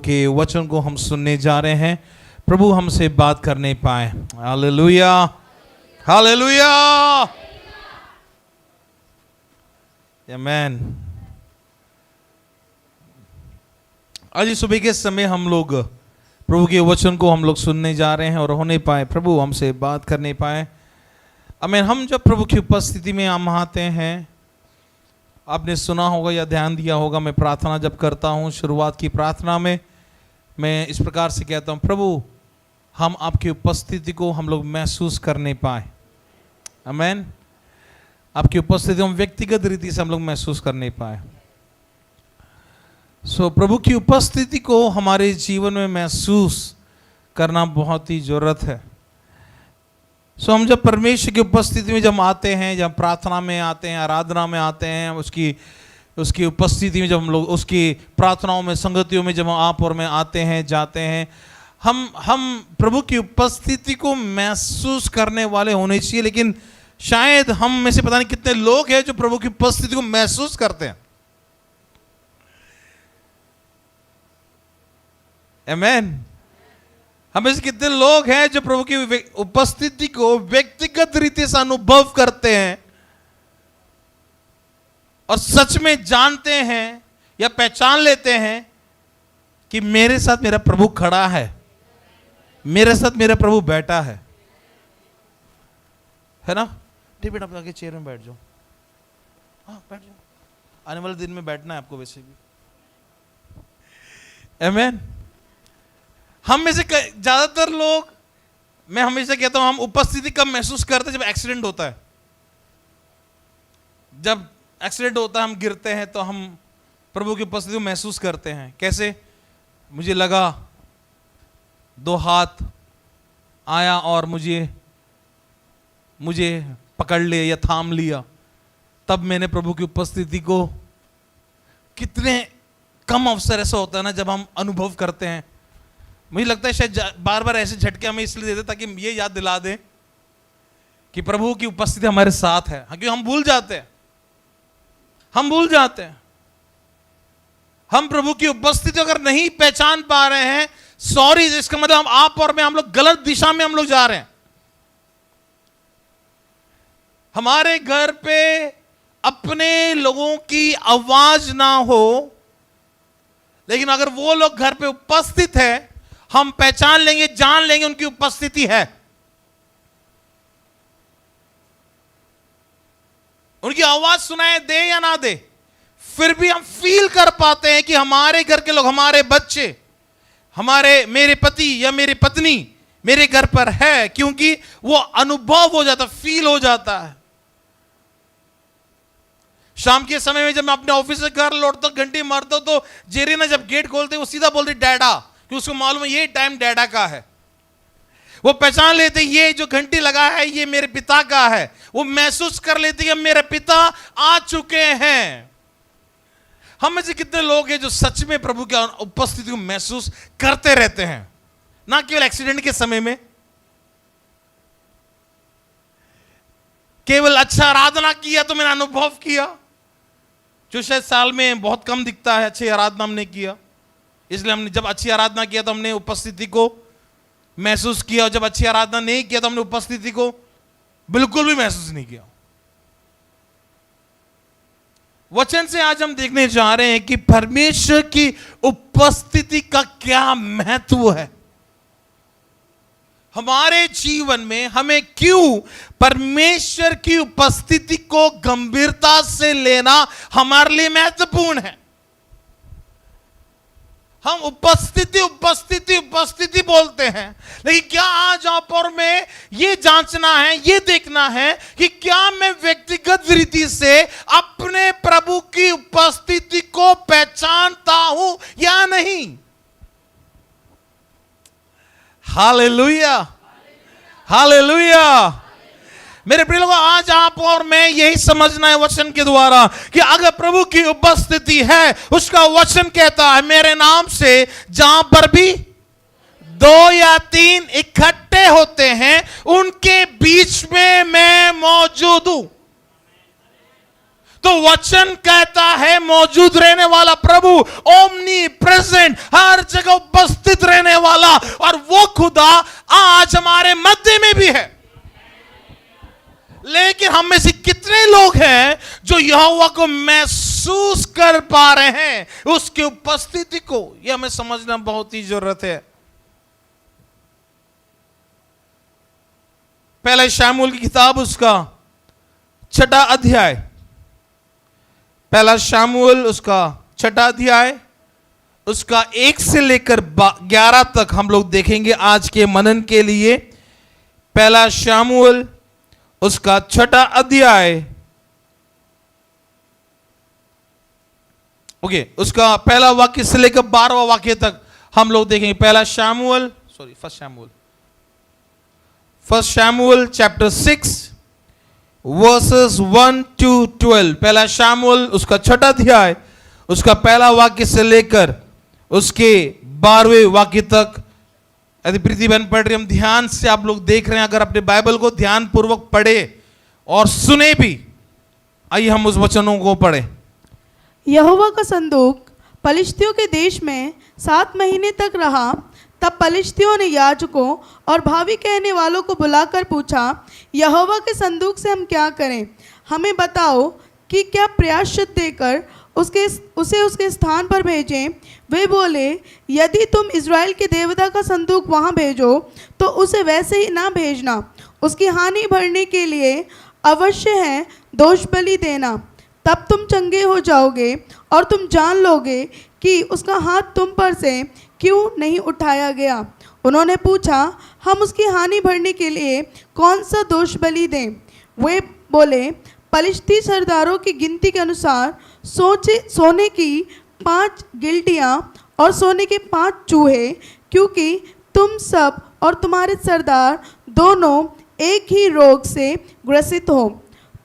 के वचन को हम सुनने जा रहे हैं। प्रभु हमसे बात करने पाए। हालेलुया, हालेलुया, आमीन। आज सुबह के समय हम लोग प्रभु के वचन को हम लोग सुनने जा रहे हैं और होने पाए प्रभु हमसे बात करने पाए। आमीन। हम जब प्रभु की उपस्थिति में हम आते हैं, आपने सुना होगा या ध्यान दिया होगा, मैं प्रार्थना जब करता हूँ शुरुआत की प्रार्थना में मैं इस प्रकार से कहता हूँ, प्रभु हम आपकी उपस्थिति को हम लोग महसूस करने पाए। आमीन। आपकी उपस्थिति हम व्यक्तिगत रीति से हम लोग महसूस करने पाए। प्रभु की उपस्थिति को हमारे जीवन में महसूस करना बहुत ही जरूरत है। हम जब परमेश्वर की उपस्थिति में जब आते हैं, जब प्रार्थना में आते हैं, आराधना में आते हैं, उसकी उपस्थिति में जब हम लोग उसकी प्रार्थनाओं में, संगतियों में जब आप और मैं आते हैं, जाते हैं, हम प्रभु की उपस्थिति को महसूस करने वाले होने चाहिए। लेकिन शायद हम में से पता नहीं कितने लोग हैं जो प्रभु की उपस्थिति को महसूस करते हैं। आमीन। हमें से कितने लोग हैं जो प्रभु की उपस्थिति को व्यक्तिगत रीति से अनुभव करते हैं और सच में जानते हैं या पहचान लेते हैं कि मेरे साथ मेरा प्रभु खड़ा है, मेरे साथ मेरा प्रभु बैठा है ना। ठीक बेटा, आप आगे चेयर में बैठ जाओ। हाँ बैठ जाओ, आने वाले दिन में बैठना है आपको वैसे भी। आमीन। हम में से ज्यादातर लोग, मैं हमेशा कहता हूं, हम उपस्थिति कब महसूस करते हैं? जब एक्सीडेंट होता है। जब एक्सीडेंट होता है, हम गिरते हैं, तो हम प्रभु की उपस्थिति को महसूस करते हैं। कैसे? मुझे लगा दो हाथ आया और मुझे पकड़ लिया या थाम लिया, तब मैंने प्रभु की उपस्थिति को, कितने कम अवसर ऐसा होता है ना जब हम अनुभव करते हैं। मुझे लगता है शायद बार बार ऐसे झटके हमें इसलिए देते ताकि ये याद दिला दें कि प्रभु की उपस्थिति हमारे साथ है। क्योंकि हम भूल जाते हैं, हम प्रभु की उपस्थिति अगर नहीं पहचान पा रहे हैं, सॉरी, इसका मतलब आप और मैं, हम लोग गलत दिशा में हम लोग जा रहे हैं। हमारे घर पे अपने लोगों की आवाज ना हो, लेकिन अगर वो लोग घर पे उपस्थित है, हम पहचान लेंगे, जान लेंगे उनकी उपस्थिति है। उनकी आवाज सुनाई दे या ना दे, फिर भी हम फील कर पाते हैं कि हमारे घर के लोग, हमारे बच्चे, मेरे पति या मेरी पत्नी मेरे घर पर है, क्योंकि वो अनुभव हो जाता, फील हो जाता है। शाम के समय में जब मैं अपने ऑफिस से घर लौटता हूं, घंटी मारता हूं, तो जेरीना जब गेट खोलते वो सीधा बोलती डैडा, कि उसको मालूम है ये टाइम डैडा का है। वो पहचान लेते ये जो घंटी लगा है ये मेरे पिता का है। वो महसूस कर लेते कि मेरे पिता आ चुके हैं। हम में से कितने लोग हैं जो सच में प्रभु की उपस्थिति को महसूस करते रहते हैं, ना केवल एक्सीडेंट के समय में, केवल अच्छा आराधना किया तो मैंने अनुभव किया, जो शायद साल में बहुत कम दिखता है। अच्छी आराधना हमने किया, इसलिए हमने जब अच्छी आराधना किया तो हमने उपस्थिति को महसूस किया, और जब अच्छी आराधना नहीं किया तो हमने उपस्थिति को बिल्कुल भी महसूस नहीं किया। वचन से आज हम देखने जा रहे हैं कि परमेश्वर की उपस्थिति का क्या महत्व है हमारे जीवन में। हमें क्यों परमेश्वर की उपस्थिति को गंभीरता से लेना हमारे लिए महत्वपूर्ण है। हम उपस्थिति बोलते हैं, लेकिन क्या आज आप और मैं ये जांचना है, ये देखना है कि क्या मैं व्यक्तिगत रीति से अपने प्रभु की उपस्थिति को पहचानता हूं या नहीं। Hallelujah, hallelujah. मेरे प्रिय लोगों, आज आप और मैं यही समझना है वचन के द्वारा कि अगर प्रभु की उपस्थिति है, उसका वचन कहता है मेरे नाम से जहां पर भी 2 या 3 इकट्ठे होते हैं, उनके बीच में मैं मौजूद हूं। तो वचन कहता है मौजूद रहने वाला प्रभु, ओमनी प्रेजेंट, हर जगह उपस्थित रहने वाला, और वो खुदा आज हमारे मध्य में भी है। लेकिन हम में से कितने लोग हैं जो यहोवा को महसूस कर पा रहे हैं, उसकी उपस्थिति को? यह हमें समझना बहुत ही जरूरत है। पहले शामूल की किताब उसका 6वां अध्याय, पहला शामूल उसका 6वां अध्याय, उसका 1 से लेकर 11 तक हम लोग देखेंगे आज के मनन के लिए। पहला शामूल उसका 6वां अध्याय, ओके, उसका पहला वाक्य से लेकर 12वां वाक्य तक हम लोग देखेंगे। पहला शामूल, फर्स्ट शामूल चैप्टर 6 वर्सेस 1 to 12। पहला शामूल उसका 6वां अध्याय, उसका पहला वाक्य से लेकर उसके 12वें वाक्य तक। यदि प्रीति बहन पढ़ रही, हम ध्यान से आप लोग देख रहे हैं, अगर अपने बाइबल को ध्यान पूर्वक पढ़े और सुने भी। आइए हम उस वचनों को पढ़े। यहोवा का संदूक पलिश्तियों के देश में 7 महीने तक रहा। तब पलिश्तियों ने याजकों और भावी कहने वालों को बुलाकर पूछा, यहोवा के संदूक से हम क्या करें? हमें बताओ कि क्या प्रायश्चित देकर उसे उसके स्थान पर भेजें। वे बोले, यदि तुम इज़राइल के देवता का संदूक वहाँ भेजो तो उसे वैसे ही ना भेजना। उसकी हानि भरने के लिए अवश्य है दोष बलि देना। तब तुम चंगे हो जाओगे और तुम जान लोगे कि उसका हाथ तुम पर से क्यों नहीं उठाया गया। उन्होंने पूछा, हम उसकी हानि भरने के लिए कौन सा दोष बलि दें? वे बोले, पलिश्ती सरदारों की गिनती के अनुसार सोने की 5 गिलटियाँ और सोने के 5 चूहे, क्योंकि तुम सब और तुम्हारे सरदार दोनों एक ही रोग से ग्रसित हो।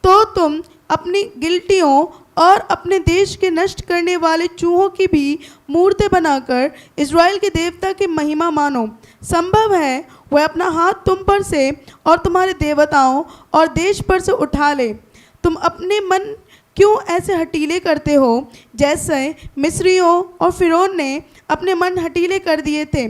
तो तुम अपनी गिलटियों और अपने देश के नष्ट करने वाले चूहों की भी मूर्तें बनाकर इज़राइल के देवता की महिमा मानो। संभव है वह अपना हाथ तुम पर से और तुम्हारे देवताओं और देश पर से उठा ले। तुम अपने मन क्यों ऐसे हटीले करते हो, जैसे मिस्रियों और फिरौन ने अपने मन हटीले कर दिए थे?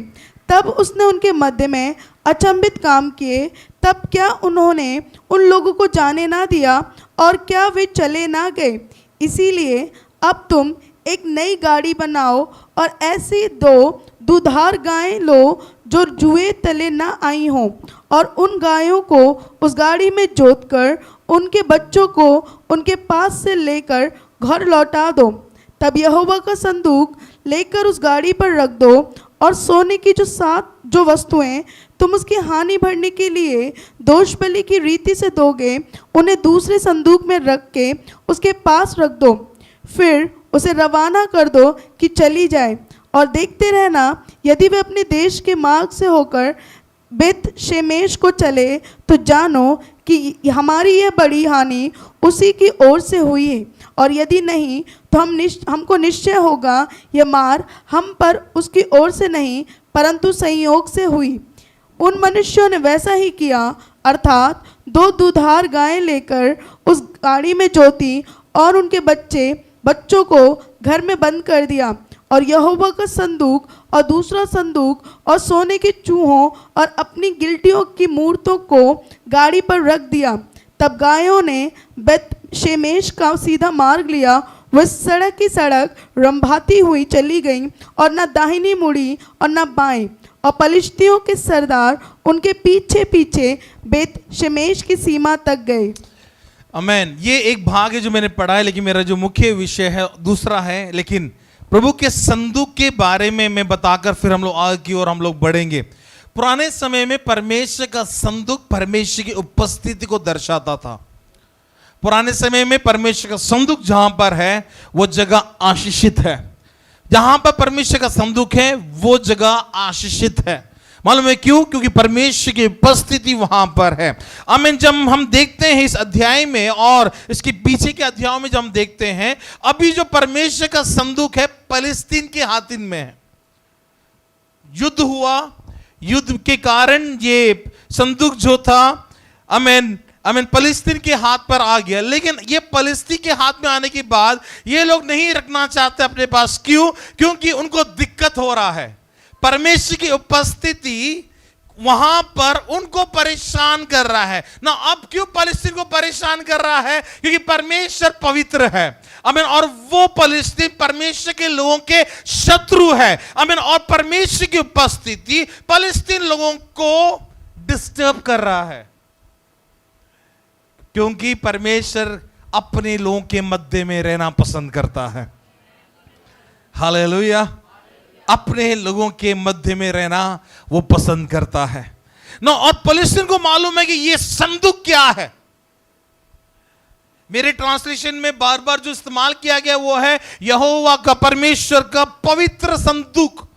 तब उसने उनके मध्य में अचंभित काम किए। तब क्या उन्होंने उन लोगों को जाने ना दिया और क्या वे चले ना गए? इसीलिए अब तुम एक नई गाड़ी बनाओ और ऐसी 2 दुधार गायें लो जो जुए तले ना आई हों, और उन गायों को उस गाड़ी में जोतकर उनके बच्चों को उनके पास से लेकर घर लौटा दो। तब यहोवा का संदूक लेकर उस गाड़ी पर रख दो, और सोने की जो वस्तुएं तुम उसकी हानि भरने के लिए दोष बलि की रीति से दोगे, उन्हें दूसरे संदूक में रख के उसके पास रख दो। फिर उसे रवाना कर दो कि चली जाए, और देखते रहना, यदि वे अपने देश के मार्ग से होकर बेत शेमेश को चले तो जानो कि हमारी यह बड़ी हानि उसी की ओर से हुई है, और यदि नहीं तो हमको निश्चय होगा यह मार हम पर उसकी ओर से नहीं परंतु संयोग से हुई। उन मनुष्यों ने वैसा ही किया, अर्थात 2 दुधार गायें लेकर उस गाड़ी में जोती और उनके बच्चों को घर में बंद कर दिया, और यहोवा का संदूक और दूसरा संदूक और सोने के चूहों और अपनी गिलटियों की मूर्तों को गाड़ी पर रख दिया। तब गायों ने बेत शेमेश का सीधा मार्ग लिया। वह सड़क की सड़क रंभाती हुई चली गई, और न दाहिनी मुड़ी और न बाएं, और पलिश्तियों के सरदार उनके पीछे पीछे बेत शेमेश की सीमा तक गए। आमीन। ये एक भाग है जो मैंने पढ़ा है, लेकिन मेरा जो मुख्य विषय है दूसरा है। लेकिन प्रभु के संदूक के बारे में मैं बताकर फिर हम लोग आगे की ओर हम लोग बढ़ेंगे। पुराने समय में परमेश्वर का संदूक परमेश्वर की उपस्थिति को दर्शाता था। पुराने समय में परमेश्वर का संदूक जहां पर है वो जगह आशीषित है। जहां पर परमेश्वर का संदूक है वो जगह आशीषित है। मालूम है क्यों? क्योंकि परमेश्वर की उपस्थिति वहां पर है। आमीन। जब हम देखते हैं इस अध्याय में और इसके पीछे के अध्यायों में जब हम देखते हैं, अभी जो परमेश्वर का संदूक है फलस्तीन के हाथिन में है। युद्ध हुआ, युद्ध के कारण ये संदूक जो था आमीन आमीन फलिस्तीन के हाथ पर आ गया। लेकिन ये फलिस्तीन के हाथ में आने के बाद ये लोग नहीं रखना चाहते अपने पास। क्यों? क्योंकि उनको दिक्कत हो रहा है। परमेश्वर की उपस्थिति वहां पर उनको परेशान कर रहा है ना। अब क्यों फलिस्तीन को परेशान कर रहा है? क्योंकि परमेश्वर पवित्र है, आमीन, और वो फलिस्तीन परमेश्वर के लोगों के शत्रु है, आमीन। और परमेश्वर की उपस्थिति फलिस्तीन लोगों को डिस्टर्ब कर रहा है, क्योंकि परमेश्वर अपने लोगों के मध्य में रहना पसंद करता है। हालेलुया। अपने लोगों के मध्य में रहना वो पसंद करता है ना। और फलिस्तीन को मालूम है कि ये संदूक क्या है। मेरे ट्रांसलेशन में बार बार जो इस्तेमाल किया गया वो है यहोवा का, परमेश्वर का पवित्र संदूक।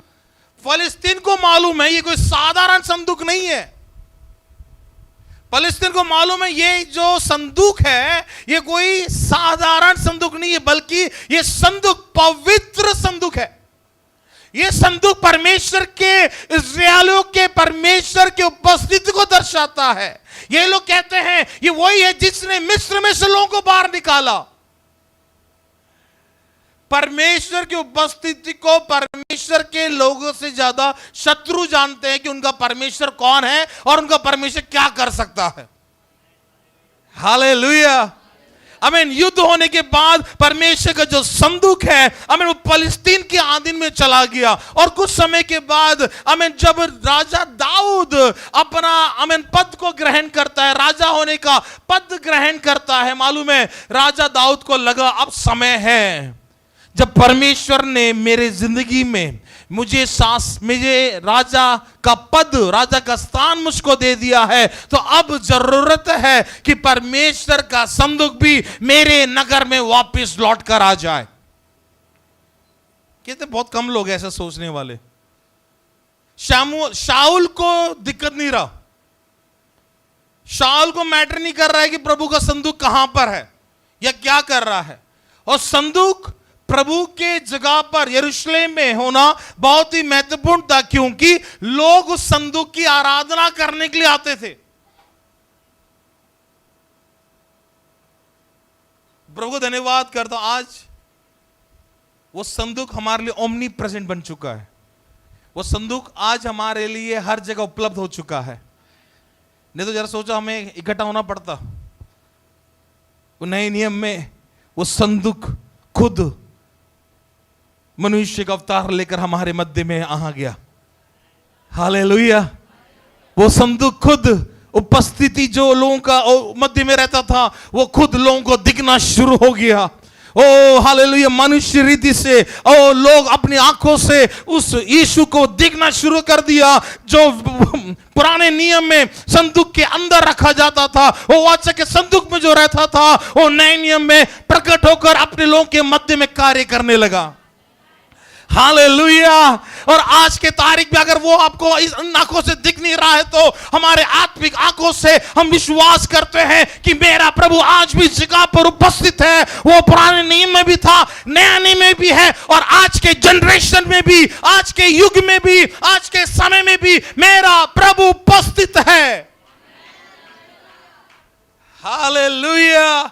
फलिस्तीन को मालूम है ये कोई साधारण संदूक नहीं है। फलिस्तीन को मालूम है ये जो संदूक है ये कोई साधारण संदूक नहीं है, बल्कि ये संदूक पवित्र संदूक है। ये संदूक परमेश्वर के, इस्राएलियों के परमेश्वर की उपस्थिति को दर्शाता है। ये लोग कहते हैं ये वही है जिसने मिस्र में से लोगों को बाहर निकाला। परमेश्वर की उपस्थिति को परमेश्वर के लोगों से ज्यादा शत्रु जानते हैं कि उनका परमेश्वर कौन है और उनका परमेश्वर क्या कर सकता है। हालेलुया। आमीन। युद्ध होने के बाद परमेश्वर का जो संदूक है, आमीन, वो फलिस्तीन के अधीन में चला गया। और कुछ समय के बाद, आमीन, जब राजा दाऊद अपना, आमीन, पद को ग्रहण करता है, राजा होने का पद ग्रहण करता है, मालूम है राजा दाऊद को लगा अब समय है जब परमेश्वर ने मेरे जिंदगी में मुझे राजा का पद, राजा का स्थान मुझको दे दिया है, तो अब जरूरत है कि परमेश्वर का संदूक भी मेरे नगर में वापस लौट कर आ जाए। कहते बहुत कम लोग ऐसा सोचने वाले। शाऊल को दिक्कत नहीं रहा। शाऊल को मैटर नहीं कर रहा है कि प्रभु का संदूक कहां पर है या क्या कर रहा है। और संदूक प्रभु के जगह पर यरूशलेम में होना बहुत ही महत्वपूर्ण था, क्योंकि लोग उस संदूक की आराधना करने के लिए आते थे। प्रभु को धन्यवाद करता हूं, आज वो संदूक हमारे लिए ओमनी प्रेजेंट बन चुका है। वो संदूक आज हमारे लिए हर जगह उपलब्ध हो चुका है। नहीं तो जरा सोचो हमें इकट्ठा होना पड़ता। वो नए नियम में वो संदूक खुद मनुष्य का अवतार लेकर हमारे मध्य में आ गया। हालेलुया। वो संदूक खुद उपस्थिति जो लोगों का मध्य में रहता था वो खुद लोगों को दिखना शुरू हो गया। ओ हालेलुया। मनुष्य रीति से लोग अपनी आंखों से उस यीशु को देखना शुरू कर दिया जो पुराने नियम में संदूक के अंदर रखा जाता था। वो वाचा के संदूक में जो रहता था वो नए नियम में प्रकट होकर अपने लोगों के मध्य में कार्य करने लगा। हालेलुया। और आज के तारीख में अगर वो आपको इस आंखों से दिख नहीं रहा है तो हमारे आत्मिक आंखों से हम विश्वास करते हैं कि मेरा प्रभु आज भी जगह पर उपस्थित है। वो पुराने नियम में भी था, नया नियम में भी है, और आज के जनरेशन में भी, आज के युग में भी, आज के समय में भी मेरा प्रभु उपस्थित है। हालेलुया।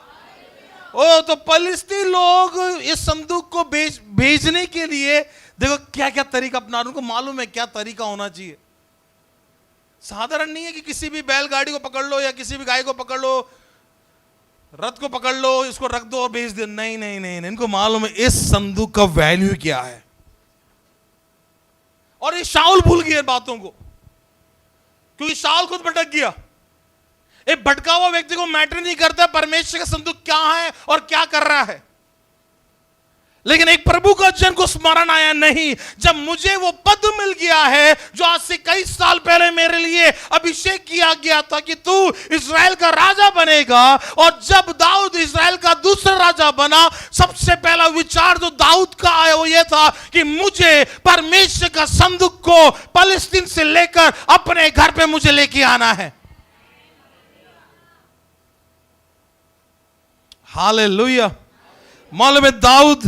ओ तो फलिस्तीन लोग इस संदूक को भेजने के लिए देखो क्या क्या तरीका अपना, उनको मालूम है क्या तरीका होना चाहिए। साधारण नहीं है कि किसी भी बैलगाड़ी को पकड़ लो या किसी भी गाय को पकड़ लो, रथ को पकड़ लो, इसको रख दो और भेज दो। नहीं नहीं नहीं, नहीं। इनको मालूम है इस संदूक का वैल्यू क्या है। और ये शाऊल भूल गए बातों को, क्योंकि शाऊल खुद भटक गया। एक भटका हुआ व्यक्ति को मैटर नहीं करता परमेश्वर का संदूक क्या है और क्या कर रहा है। लेकिन एक प्रभु का जन को स्मरण आया, नहीं, जब मुझे वो पद मिल गया है जो आज से कई साल पहले मेरे लिए अभिषेक किया गया था कि तू इस्राएल का राजा बनेगा। और जब दाऊद इस्राएल का दूसरा राजा बना, सबसे पहला विचार जो दाऊद का आया वो ये था कि मुझे परमेश्वर का संदूक को फलस्तीन से लेकर अपने घर पे मुझे लेके आना है। हालेलुया। मालूम है दाऊद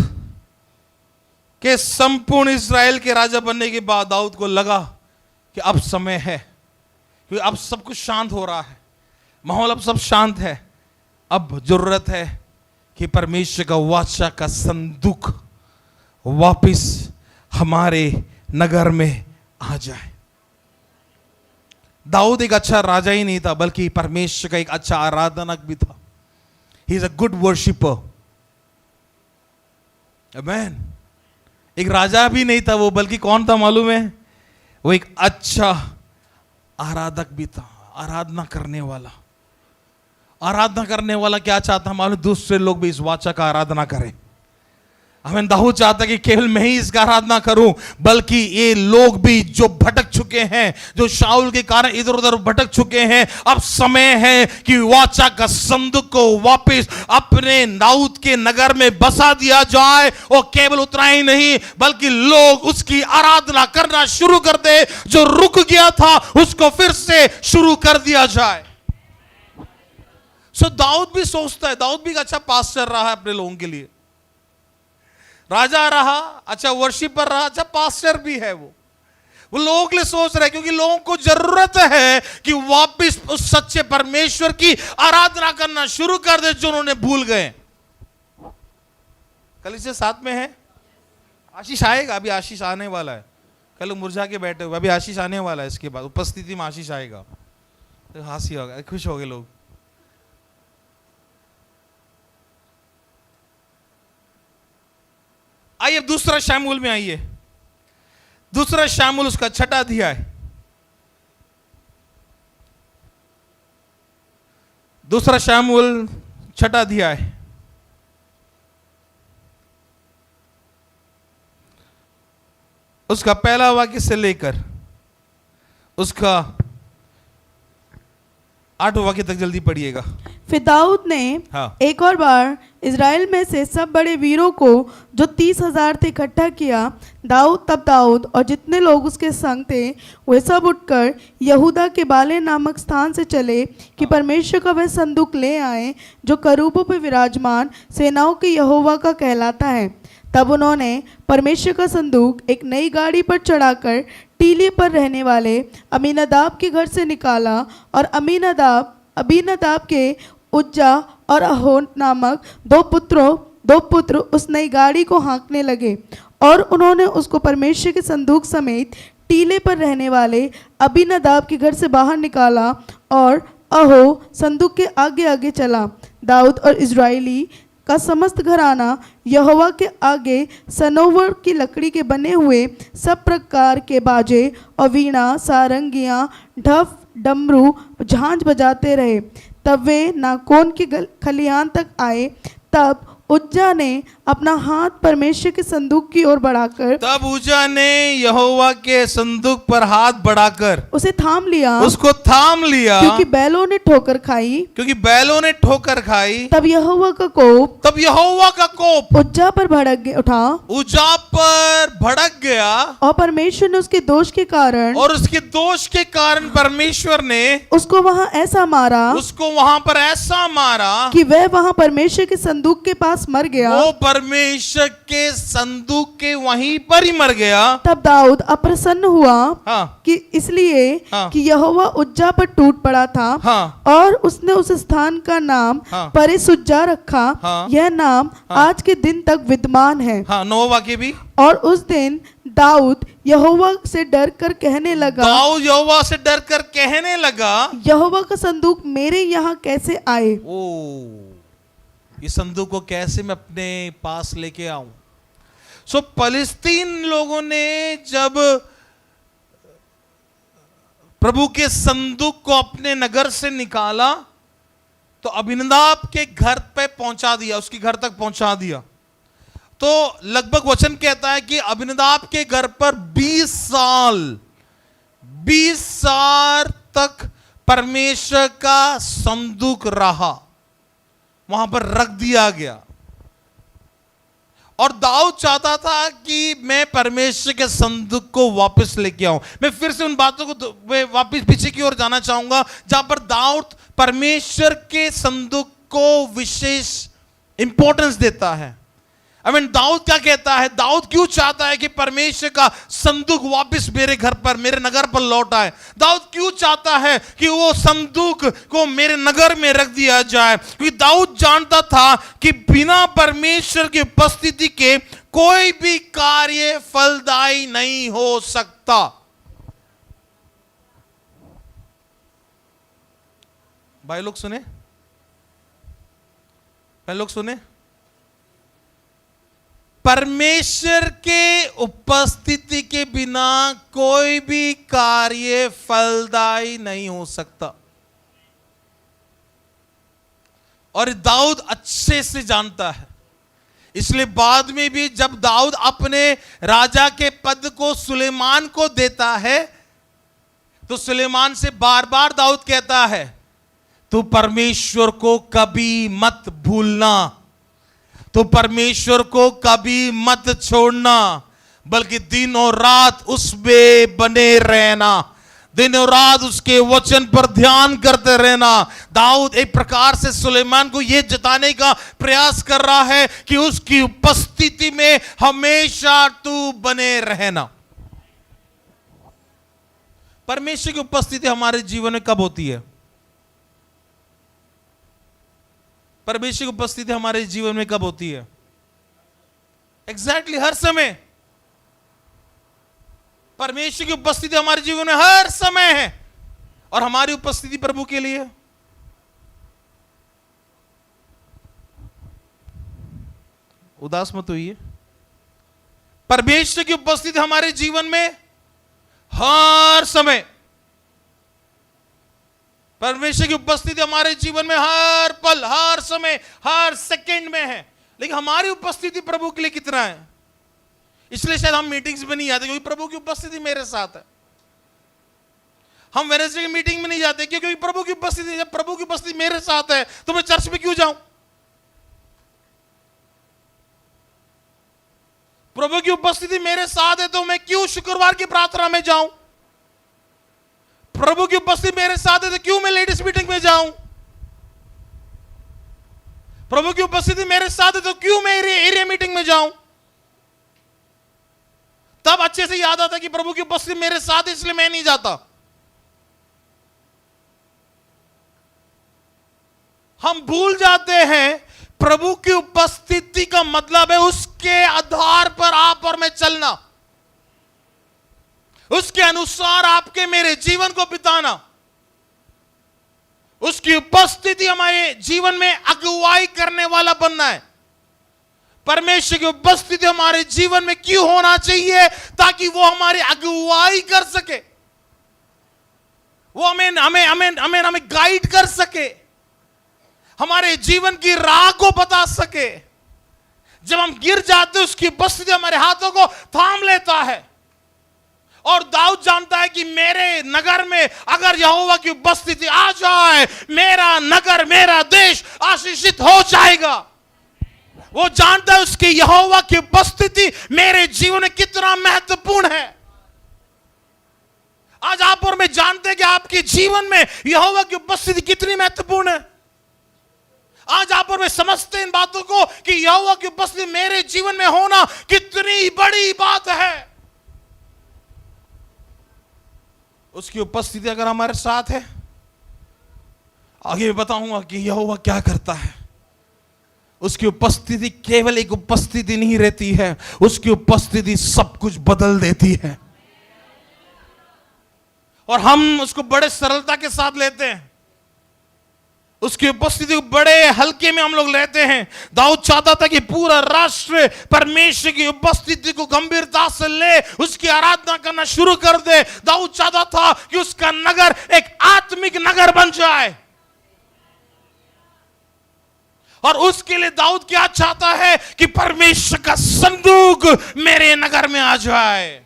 के संपूर्ण इस्राएल के राजा बनने के बाद दाऊद को लगा कि अब समय है, क्योंकि अब सब कुछ शांत हो रहा है, माहौल अब सब शांत है। अब जरूरत है कि परमेश्वर का वाचा का संदूक वापिस हमारे नगर में आ जाए। दाऊद एक अच्छा राजा ही नहीं था, बल्कि परमेश्वर का एक अच्छा आराधनक भी था। He is a good worshipper. Amen. एक राजा भी नहीं था वो, बल्कि कौन था मालूम है? वो एक अच्छा आराधक भी था, आराधना करने वाला। आराधना करने वाला क्या चाहता मालूम? दूसरे लोग भी इस वाचा का आराधना करें। हमें दाऊद चाहता कि केवल मैं ही इसका आराधना करूं, बल्कि ये लोग भी जो भटक चुके हैं, जो शाऊल के कारण इधर उधर भटक चुके हैं, अब समय है कि वाचा का संदूक को वापस अपने दाऊद के नगर में बसा दिया जाए। और केवल उतना ही नहीं, बल्कि लोग उसकी आराधना करना शुरू कर दे। जो रुक गया था उसको फिर से शुरू कर दिया जाए। सो दाऊद भी सोचता है, दाऊद भी एक अच्छा पास्टर रहा है अपने लोगों के लिए। राजा रहा, अच्छा वर्शिपर रहा, अच्छा पास्टर भी है। वो लोगों के लिए सोच रहे हैं, क्योंकि लोगों को जरूरत है कि वापस उस सच्चे परमेश्वर की आराधना करना शुरू कर दे जो उन्होंने भूल गए। कल इसे साथ में है, आशीष आएगा। अभी आशीष आने वाला है। कल मुरझा के बैठे हुए, अभी आशीष आने वाला है। इसके बाद उपस्थिति में आशीष आएगा तो हंसी होगा, खुश हो गए लोग। आइए दूसरा शामूल में आइए। दूसरा शामूल उसका छठा अध्याय। दूसरा शामूल छठा अध्याय। उसका पहला वाक्य से लेकर उसका 8वां वाक्य तक जल्दी पढ़िएगा। फिर दाऊद ने एक और बार इज़राइल में से सब बड़े वीरों को जो 30,000 थे इकट्ठा किया। तब दाऊद और जितने लोग उसके संग थे वे सब उठकर यहूदा के बाले नामक स्थान से चले कि परमेश्वर का वह संदूक ले आए जो करूबों पर विराजमान सेनाओं के यहोवा का कहलाता है। तब उन्होंने परमेश्वर का संदूक एक नई गाड़ी पर चढ़ाकर टीले पर रहने वाले अमीनादाब के घर से निकाला और अबीनादाब के उज्जा और अहोन नामक दो पुत्र उस नई गाड़ी को हाँकने लगे। और उन्होंने उसको परमेश्वर के संदूक समेत टीले पर रहने वाले अबीनादाब के घर से बाहर निकाला और अहो संदूक के आगे आगे चला। दाऊद और इज़राइली का समस्त घराना यहोवा के आगे सनोवर की लकड़ी के बने हुए सब प्रकार के बाजे और वीणा, सारंगियाँ, ढफ, डमरू, झांझ बजाते रहे। तब वे नाकोन के खलिहान तक आए। तब उज्जा ने अपना हाथ परमेश्वर के संदूक की ओर बढ़ाकर यहोवा के संदूक पर हाथ बढ़ाकर उसको थाम लिया क्योंकि बैलों ने ठोकर खाई। तब यहोवा का कोप उज्जा पर भड़क गया और परमेश्वर ने उसके दोष के कारण परमेश्वर ने उसको वहां पर ऐसा मारा कि वह वहां परमेश्वर के संदूक के पास मर गया। वो परमेश्वर के संदूक के वहीं पर ही मर गया। तब दाऊद अप्रसन्न हुआ कि इसलिए कि यहोवा उज्जा पर टूट पड़ा था और उसने उस स्थान का नाम परिसुज्जा रखा। यह नाम आज के दिन तक विद्यमान है। 9वां वाक्य भी। और उस दिन दाऊद यहोवा से डर कर कहने लगा, यहोवा का संदूक मेरे यहाँ कैसे आए? इस संदूक को कैसे मैं अपने पास लेके आऊं? सो फलस्तीन लोगों ने जब प्रभु के संदूक को अपने नगर से निकाला तो अबीनादाब के घर पे पहुंचा दिया, उसके घर तक पहुंचा दिया। तो लगभग वचन कहता है कि अबीनादाब के घर पर 20 साल तक परमेश्वर का संदूक रहा, वहां पर रख दिया गया। और दाऊद चाहता था कि मैं परमेश्वर के संदूक को वापस लेके आऊं। मैं फिर से उन बातों को वापस पीछे की ओर जाना चाहूंगा जहां पर दाऊद परमेश्वर के संदूक को विशेष इंपॉर्टेंस देता है। दाऊद क्या कहता है, दाऊद क्यों चाहता है कि परमेश्वर का संदूक वापस मेरे घर पर, मेरे नगर पर लौट आए? दाऊद क्यों चाहता है कि वो संदूक को मेरे नगर में रख दिया जाए? क्योंकि दाऊद जानता था कि बिना परमेश्वर की उपस्थिति के कोई भी कार्य फलदायी नहीं हो सकता। भाई लोग सुने, भाई लोग सुने, परमेश्वर के उपस्थिति के बिना कोई भी कार्य फलदायी नहीं हो सकता। और दाऊद अच्छे से जानता है, इसलिए बाद में भी जब दाऊद अपने राजा के पद को सुलेमान को देता है, तो सुलेमान से बार बार दाऊद कहता है, तू परमेश्वर को कभी मत भूलना, तो परमेश्वर को कभी मत छोड़ना, बल्कि दिन और रात उसमें बने रहना, दिन और रात उसके वचन पर ध्यान करते रहना। दाऊद एक प्रकार से सुलेमान को यह जताने का प्रयास कर रहा है कि उसकी उपस्थिति में हमेशा तू बने रहना। परमेश्वर की उपस्थिति हमारे जीवन में कब होती है? परमेश्वर की उपस्थिति हमारे जीवन में कब होती है? एग्जैक्टली हर समय। परमेश्वर की उपस्थिति हमारे जीवन में हर समय है, और हमारी उपस्थिति प्रभु के लिए। उदास मत होइए। परमेश्वर की उपस्थिति हमारे जीवन में हर समय, परमेश्वर की उपस्थिति हमारे जीवन में हर पल, हर समय, हर सेकंड में है। लेकिन हमारी उपस्थिति प्रभु के लिए कितना है? इसलिए शायद हम मीटिंग्स में नहीं जाते, क्योंकि प्रभु की उपस्थिति मेरे साथ है। हम वेडनेसडे की मीटिंग में नहीं जाते क्योंकि प्रभु की उपस्थिति, जब प्रभु की उपस्थिति मेरे साथ है तो मैं चर्च में क्यों जाऊं? प्रभु की उपस्थिति मेरे साथ है तो मैं क्यों शुक्रवार की प्रार्थना में जाऊं? प्रभु की उपस्थिति मेरे साथ है तो क्यों मैं लेडीज मीटिंग में जाऊं? प्रभु की उपस्थिति मेरे साथ है तो क्यों मैं एरिया मीटिंग में जाऊं? तब अच्छे से याद आता कि प्रभु की उपस्थिति मेरे साथ है, इसलिए मैं नहीं जाता। हम भूल जाते हैं प्रभु की उपस्थिति का मतलब है उसके आधार पर आप और मैं चलना, उसके अनुसार आपके मेरे जीवन को बिताना। उसकी उपस्थिति हमारे जीवन में अगुवाई करने वाला बनना है। परमेश्वर की उपस्थिति हमारे जीवन में क्यों होना चाहिए? ताकि वो हमारी अगुवाई कर सके, वो हमें गाइड कर सके, हमारे जीवन की राह को बता सके। जब हम गिर जाते हैं उसकी उपस्थिति हमारे हाथों को थाम लेता है। और दाऊद जानता है कि मेरे नगर में अगर यहोवा की उपस्थिति आ जाए, मेरा नगर, मेरा देश आशीषित हो जाएगा। वो जानता है उसकी यहोवा की उपस्थिति मेरे जीवन में कितना महत्वपूर्ण है। आज आप और मैं जानते हैं कि आपके जीवन में यहोवा की उपस्थिति कितनी महत्वपूर्ण है। आज आप और मैं समझते हैं इन बातों को कि यहोवा की उपस्थिति मेरे जीवन में होना कितनी बड़ी बात है। उसकी उपस्थिति अगर हमारे साथ है, आगे बताऊंगा कि यहोवा क्या करता है। उसकी उपस्थिति केवल एक उपस्थिति नहीं रहती है, उसकी उपस्थिति सब कुछ बदल देती है। और हम उसको बड़े सरलता के साथ लेते हैं, उसकी उपस्थिति को बड़े हल्के में हम लोग लेते हैं। दाऊद चाहता था कि पूरा राष्ट्र परमेश्वर की उपस्थिति को गंभीरता से ले, उसकी आराधना करना शुरू कर दे। दाऊद चाहता था कि उसका नगर एक आत्मिक नगर बन जाए। और उसके लिए दाऊद क्या चाहता है कि परमेश्वर का संदूक मेरे नगर में आ जाए।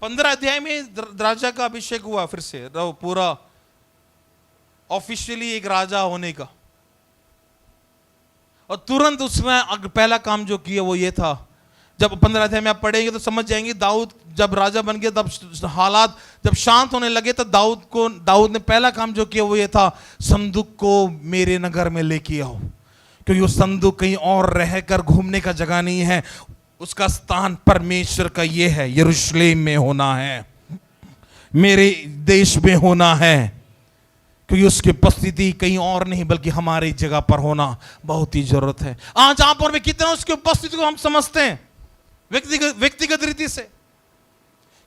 15 अध्याय में राजा का अभिषेक हुआ, फिर से पूरा ऑफिशियली एक राजा होने का। और तुरंत उसने पहला काम जो किया वो ये था, जब 15 अध्याय में आप पढ़ेंगे तो समझ जाएंगे, दाऊद जब राजा बन गया, तब हालात जब शांत होने लगे, तो दाऊद ने पहला काम जो किया वो ये था, संदूक को मेरे नगर में लेके आओ। क्योंकि वो संदूक कहीं और रहकर घूमने का जगह नहीं है, उसका स्थान परमेश्वर का ये है, यरूशलेम में होना है, मेरे देश में होना है, क्योंकि उसकी उपस्थिति कहीं और नहीं बल्कि हमारी जगह पर होना बहुत ही जरूरत है। आज आप और मैं कितना उसकी उपस्थिति को हम समझते हैं व्यक्तिगत रीति से,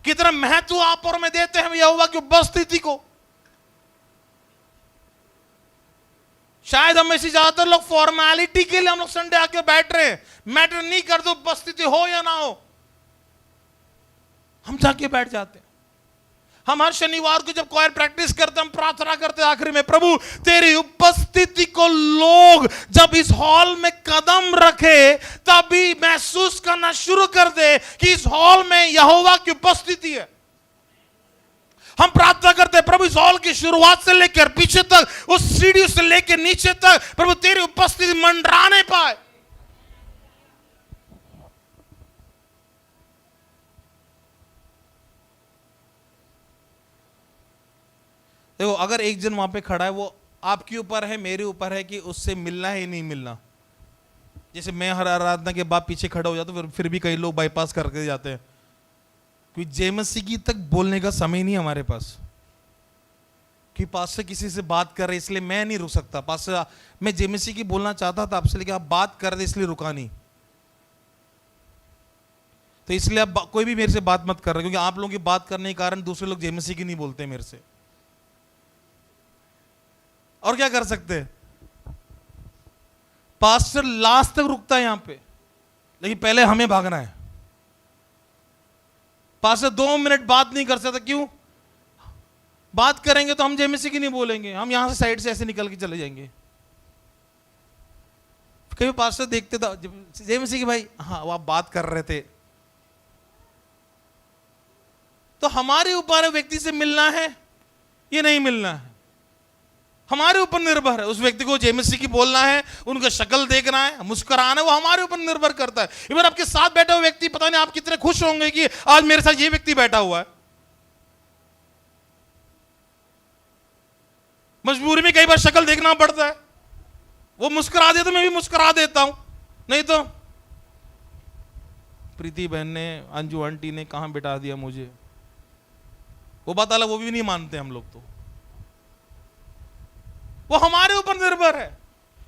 कितना महत्व आप और मैं देते हैं यहोवा की उपस्थिति को। शायद हम में से ज्यादातर लोग फॉर्मेलिटी के लिए हम लोग संडे आके बैठ रहे हैं, मैटर नहीं करते उपस्थिति हो या ना हो, हम जाके बैठ जाते हैं। हम हर शनिवार को जब क्वायर प्रैक्टिस करते हम प्रार्थना करते आखिरी में, प्रभु तेरी उपस्थिति को लोग जब इस हॉल में कदम रखे तभी महसूस करना शुरू कर दे कि इस हॉल में यहोवा की उपस्थिति है। हम प्रार्थना करते हैं प्रभु इस हॉल की शुरुआत से लेकर पीछे तक, उस सीढ़ी से लेकर नीचे तक प्रभु तेरी उपस्थिति मंडराने पाए। देखो अगर एक जन वहां पे खड़ा है, वो आपके ऊपर है, मेरे ऊपर है कि उससे मिलना है या नहीं मिलना। जैसे मैं हर आराधना के बाद पीछे खड़ा हो जाता हूं, फिर भी कई लोग बाईपास करके जाते हैं, क्योंकि जेमसी तक बोलने का समय नहीं हमारे पास, कि पास से किसी से बात कर रहे इसलिए मैं नहीं रुक सकता। पास से मैं जेमसी की बोलना चाहता था आपसे, लेकिन आप बात कर रहे इसलिए रुका नहीं, तो इसलिए आप कोई भी मेरे से बात मत कर रहे, क्योंकि आप लोगों की बात करने के कारण दूसरे लोग जेमसी की नहीं बोलते मेरे से। और क्या कर सकते हैं, पास्टर लास्ट तक रुकता है यहां पे, लेकिन पहले हमें भागना है। पास्टर 2 मिनट बात नहीं कर सकता, क्यों? बात करेंगे तो हम जेमसी की नहीं बोलेंगे, हम यहां से साइड से ऐसे निकल के चले जाएंगे। कभी पास्टर देखते था जेमसी की, भाई हाँ वो आप बात कर रहे थे, तो हमारे ऊपर व्यक्ति से मिलना है ये नहीं मिलना है, हमारे ऊपर निर्भर है। उस व्यक्ति को जेमसी की बोलना है, उनका शक्ल देखना है, मुस्कुराना है, वो हमारे ऊपर निर्भर करता है। इवन आपके साथ बैठा हुआ व्यक्ति, पता नहीं आप कितने खुश होंगे कि आज मेरे साथ ये व्यक्ति बैठा हुआ है। मजबूरी में कई बार शक्ल देखना पड़ता है, वो मुस्कुरा दे तो मैं भी मुस्कुरा देता हूं, नहीं तो प्रीति बहन ने, अंजू आंटी ने कहां बिठा दिया मुझे, वो बात अलग, वो भी नहीं मानते हम लोग। तो वो हमारे ऊपर निर्भर है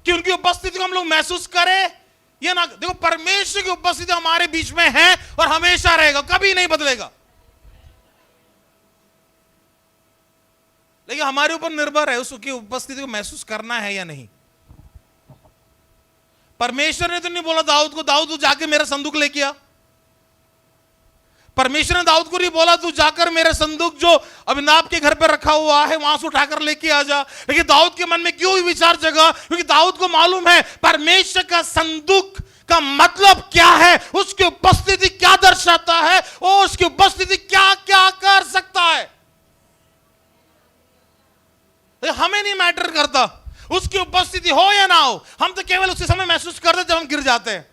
कि उनकी उपस्थिति को हम लोग महसूस करें या ना। देखो परमेश्वर की उपस्थिति हमारे बीच में है और हमेशा रहेगा, कभी नहीं बदलेगा, लेकिन हमारे ऊपर निर्भर है उसकी उपस्थिति को महसूस करना है या नहीं। परमेश्वर ने तो नहीं बोला दाऊद को, दाऊद तू जाके मेरा संदूक लेके आ। परमेश्वर ने दाऊद को नहीं बोला तू जाकर मेरे संदूक जो अबीनादाब के घर पे रखा हुआ है वहां से उठाकर लेके आ जा। लेकिन दाऊद के मन में क्यों विचार जगा? क्योंकि दाऊद को मालूम है परमेश्वर का संदूक का मतलब क्या है, उसकी उपस्थिति क्या दर्शाता है और उसकी उपस्थिति क्या क्या कर सकता है। हमें नहीं मैटर करता उसकी उपस्थिति हो या ना हो, हम तो केवल उसी समय महसूस करते जब हम गिर जाते हैं।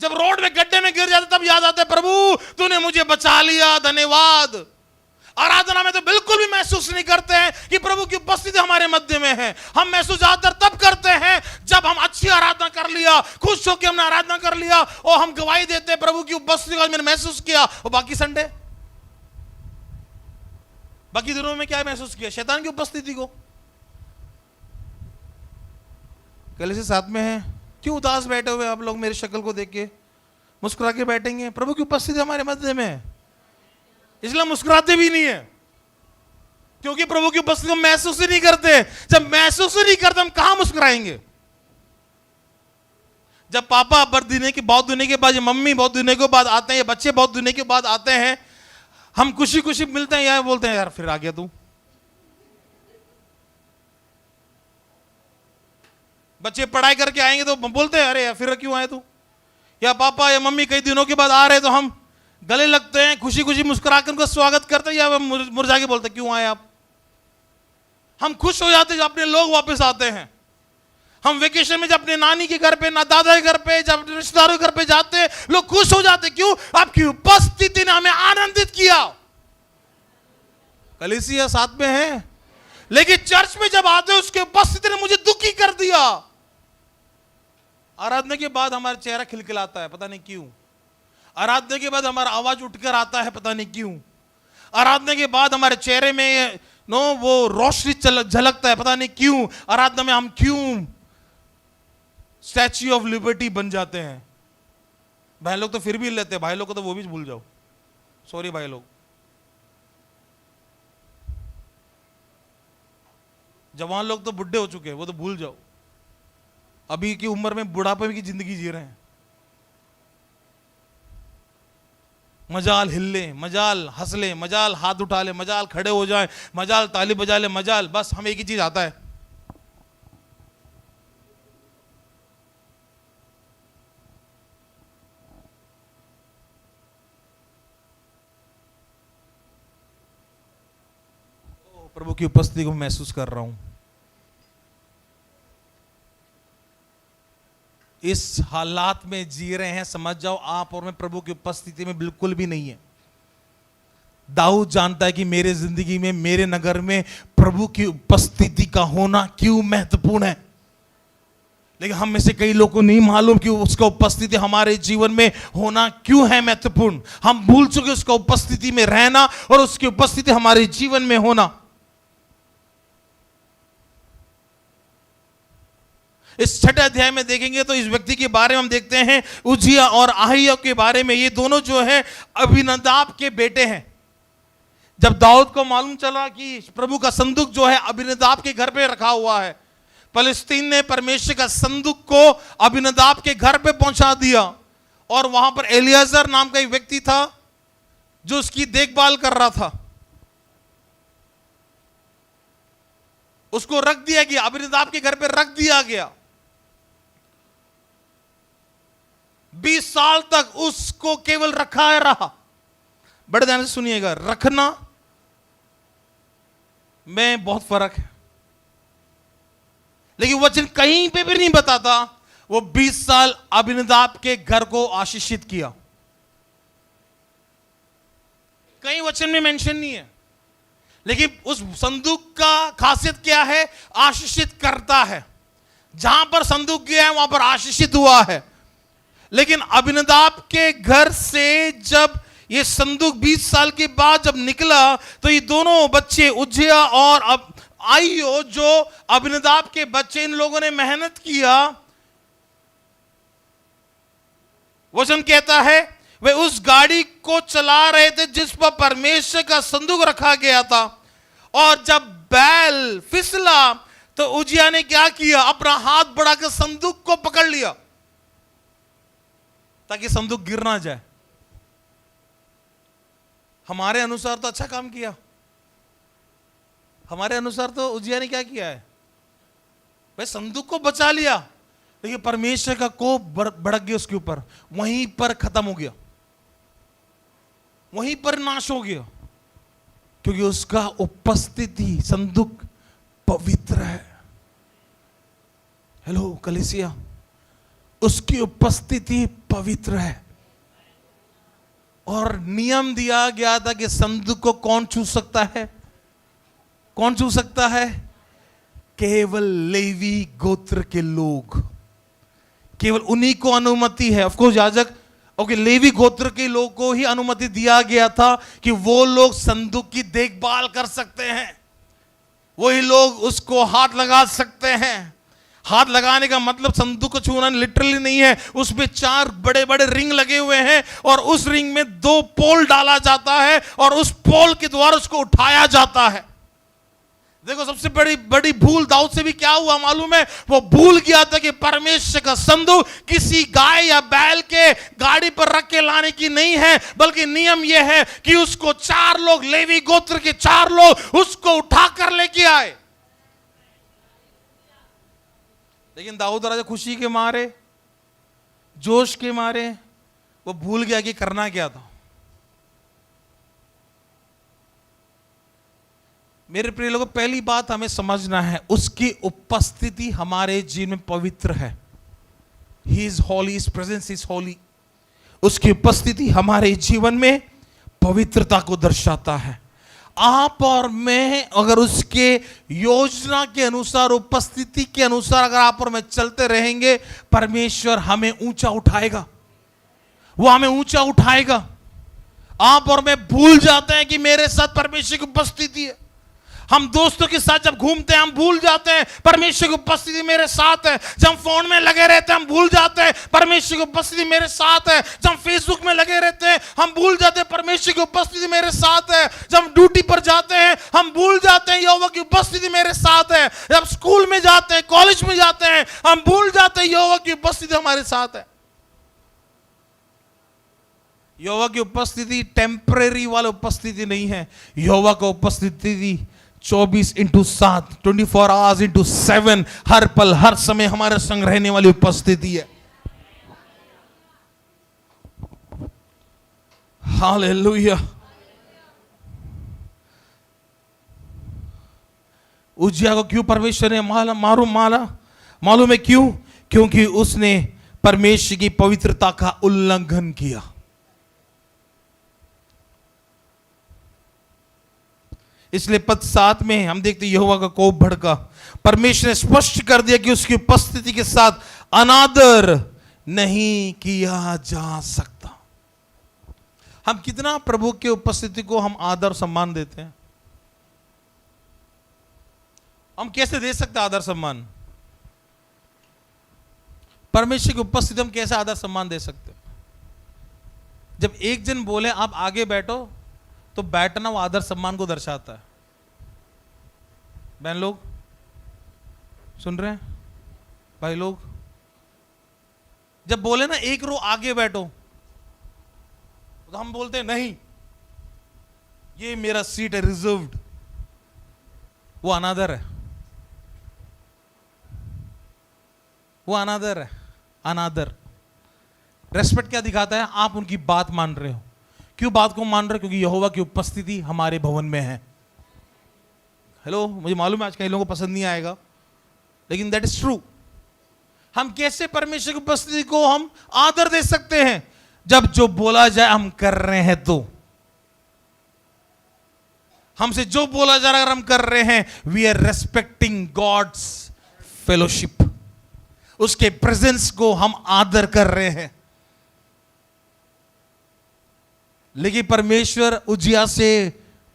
जब रोड में गड्ढे में गिर जाते तब याद आता है प्रभु तूने मुझे बचा लिया, धन्यवाद। आराधना में तो बिल्कुल भी महसूस नहीं करते हैं कि प्रभु की उपस्थिति हमारे मध्य में है। हम महसूस ज्यादातर तब करते हैं जब हम अच्छी आराधना कर लिया, खुश होकर हमने आराधना कर लिया और हम गवाही देते हैं प्रभु की उपस्थिति को मैंने महसूस किया। और बाकी संडे, बाकी दिनों में क्या महसूस किया? शैतान की उपस्थिति को। कल से साथ में है, क्यों उदास बैठे हुए आप लोग? मेरी शक्ल को देख के मुस्कुरा के बैठेंगे? प्रभु की उपस्थिति हमारे मध्य में है, इसलिए मुस्कुराते भी नहीं है, क्योंकि प्रभु की उपस्थिति को महसूस ही नहीं करते। जब महसूस ही नहीं करते हम कहां मुस्कुराएंगे? जब पापा बर्थ के बहुत दिनों के बाद, या मम्मी बहुत दिनों के बाद आते हैं, या बच्चे बहुत दिनों के बाद आते हैं, हम खुशी खुशी मिलते हैं, या बोलते हैं यार फिर आ गया तू। बच्चे पढ़ाई करके आएंगे तो बोलते हैं अरे यार फिर क्यों आए तू। या पापा या मम्मी कई दिनों के बाद आ रहे तो हम गले लगते हैं, खुशी खुशी मुस्कुरा कर उनका स्वागत करते हैं, या मुरझा के बोलते क्यों आए आप। हम खुश हो जाते जब अपने लोग वापस आते हैं। हम वेकेशन में जब अपने नानी के घर पे, ना दादा के घर पे, जब अपने रिश्तेदारों के घर पे जाते हैं, लोग खुश हो जाते। क्यों? आपकी उपस्थिति ने हमें आनंदित किया। कलीसिया साथ में है, लेकिन चर्च में जब आते हैं उसके उपस्थिति ने मुझे दुखी कर दिया। आराधना के बाद हमारा चेहरा खिलखिलाता है, पता नहीं क्यों। आराधना के बाद हमारा आवाज उठकर आता है, पता नहीं क्यों। आराधना के बाद हमारे चेहरे में वो रोशनी झलकता है, पता नहीं क्यों। आराधना में हम क्यों स्टैच्यू ऑफ लिबर्टी बन जाते हैं। भाई लोग तो फिर भी लेते हैं, भाई लोग को तो वो भी भूल जाओ, सॉरी भाई लोग। जवान लोग तो बुढ़े हो चुके हैं, वो तो भूल जाओ। अभी की उम्र में बुढ़ापे की जिंदगी जी रहे हैं। मजाल हिल ले, मजाल हंस ले, मजाल हाथ उठा ले, मजाल खड़े हो जाए, मजाल ताली बजा ले, मजाल, बस हमें एक ही चीज आता है, प्रभु की उपस्थिति को महसूस कर रहा हूं। इस हालात में जी रहे हैं, समझ जाओ आप और मैं प्रभु की उपस्थिति में बिल्कुल भी नहीं है। दाऊद जानता है कि मेरे जिंदगी में, मेरे नगर में प्रभु की उपस्थिति का होना क्यों महत्वपूर्ण है। लेकिन हम में से कई लोगों को नहीं मालूम कि उसका उपस्थिति हमारे जीवन में होना क्यों है महत्वपूर्ण। हम भूल चुके उसका उपस्थिति में रहना और उसकी उपस्थिति हमारे जीवन में होना। इस छठे अध्याय में देखेंगे तो इस व्यक्ति के बारे में हम देखते हैं, उज्जिया और अहिया के बारे में। ये दोनों जो है अबीनादाब के बेटे हैं। जब दाऊद को मालूम चला कि प्रभु का संदूक जो है अबीनादाब के घर पे रखा हुआ है, फलस्तीन ने परमेश्वर का संदूक को अबीनादाब के घर पे पहुंचा दिया और वहां पर एलियाजर नाम का एक व्यक्ति था जो उसकी देखभाल कर रहा था। उसको रख दिया गया, अबीनादाब के घर पे रख दिया गया। 20 साल तक उसको केवल रखा रहा। बड़े ध्यान से सुनिएगा, रखना में बहुत फर्क है। लेकिन वचन कहीं पे भी नहीं बताता वो 20 साल अबीनादाब के घर को आशीषित किया। कहीं वचन में मेंशन नहीं है। लेकिन उस संदूक का खासियत क्या है? आशीषित करता है। जहां पर संदूक गया है वहां पर आशीषित हुआ है। लेकिन अबीनादाब के घर से जब ये संदूक 20 साल के बाद जब निकला तो ये दोनों बच्चे उज्जिया और अहियो जो अबीनादाब के बच्चे, इन लोगों ने मेहनत किया। वचन कहता है वे उस गाड़ी को चला रहे थे जिस पर परमेश्वर का संदूक रखा गया था। और जब बैल फिसला तो उज्जिया ने क्या किया? अपना हाथ बढ़ाकर संदूक को पकड़ लिया ताकि संदूक गिर ना जाए। हमारे अनुसार तो अच्छा काम किया। हमारे अनुसार तो उज्जिया ने क्या किया है? भाई संदूक को बचा लिया, लेकिन परमेश्वर का कोप भड़क गया उसके ऊपर। वहीं पर खत्म हो गया, वहीं पर नाश हो गया, क्योंकि उसका उपस्थिति, संदूक पवित्र है। हेलो कलीसिया, उसकी उपस्थिति पवित्र है। और नियम दिया गया था कि संदूक को कौन छू सकता है? कौन छू सकता है? केवल लेवी गोत्र के लोग, केवल उन्हीं को अनुमति है। ऑफकोर्स याजक, ओके, लेवी गोत्र के लोग को ही अनुमति दिया गया था कि वो लोग संदूक की देखभाल कर सकते हैं। वही लोग उसको हाथ लगा सकते हैं। हाथ लगाने का मतलब संदूक को छूना लिटरली नहीं है। उसमें 4 बड़े बड़े रिंग लगे हुए हैं और उस रिंग में 2 पोल डाला जाता है और उस पोल के द्वारा उसको उठाया जाता है। देखो, सबसे बड़ी भूल दाऊद से भी क्या हुआ मालूम है? वो भूल गया था कि परमेश्वर का संदूक किसी गाय या बैल के गाड़ी पर रख के लाने की नहीं है, बल्कि नियम यह है कि उसको 4 लोग, लेवी गोत्र के 4 लोग उसको उठा कर लेके आए। लेकिन दाऊद राजा खुशी के मारे, जोश के मारे वो भूल गया कि करना क्या था। मेरे प्रिय लोगों, पहली बात हमें समझना है, उसकी उपस्थिति हमारे जीवन में पवित्र है। He is holy, His presence is holy। उसकी उपस्थिति हमारे जीवन में पवित्रता को दर्शाता है। आप और मैं अगर उसके योजना के अनुसार, उपस्थिति के अनुसार अगर आप और मैं चलते रहेंगे, परमेश्वर हमें ऊंचा उठाएगा, वो हमें ऊंचा उठाएगा। आप और मैं भूल जाते हैं कि मेरे साथ परमेश्वर की उपस्थिति है। हम दोस्तों के साथ जब घूमते हैं हम भूल जाते हैं परमेश्वर की उपस्थिति मेरे साथ है। जब हम फोन में लगे रहते हैं हम भूल जाते हैं परमेश्वर की उपस्थिति मेरे साथ है। जब हम फेसबुक में लगे रहते हैं हम भूल जाते हैं परमेश्वर की उपस्थिति मेरे साथ है। जब हम ड्यूटी पर जाते हैं हम भूल जाते हैं यहोवा की उपस्थिति मेरे साथ है। जब स्कूल में जाते हैं, कॉलेज में जाते हैं, हम भूल जाते हैं यहोवा की उपस्थिति हमारे साथ है। यहोवा की उपस्थिति टेम्परेरी वाली उपस्थिति नहीं है। यहोवा की उपस्थिति 24/7, 24 आवर्स इंटू 7, हर पल हर समय हमारे संग रहने वाली उपस्थिति है। हालेलुया। उज्जिया को क्यों परमेश्वर ने मालूम है क्यों? क्योंकि उसने परमेश्वर की पवित्रता का उल्लंघन किया। इसलिए पद 7 में हम देखते यहोवा का कोप भड़का। परमेश्वर ने स्पष्ट कर दिया कि उसकी उपस्थिति के साथ अनादर नहीं किया जा सकता। हम कितना प्रभु की उपस्थिति को हम आदर सम्मान देते हैं? हम कैसे दे सकते आदर सम्मान? परमेश्वर की उपस्थिति हम कैसे आदर सम्मान दे सकते? जब एक जन बोले आप आगे बैठो तो बैठना वो आदर सम्मान को दर्शाता है। बहन लोग सुन रहे हैं? भाई लोग जब बोले ना एक रो आगे बैठो तो हम बोलते हैं नहीं ये मेरा सीट है रिजर्व्ड। वो अनादर है, वो अनादर है। अनादर रेस्पेक्ट क्या दिखाता है? आप उनकी बात मान रहे हो। क्यों बात को मान रहे हो? क्योंकि यहोवा की उपस्थिति हमारे भवन में है। हेलो, मुझे मालूम है आज कई लोगों को पसंद नहीं आएगा, लेकिन दैट इज ट्रू। हम कैसे परमेश्वर की उपस्थिति को हम आदर दे सकते हैं? जब जो बोला जाए हम कर रहे हैं तो। हमसे जो बोला जा रहा है अगर हम कर रहे हैं, we are respecting God's fellowship. उसके प्रेजेंस को हम आदर कर रहे हैं। लेकिन परमेश्वर उज्जिया से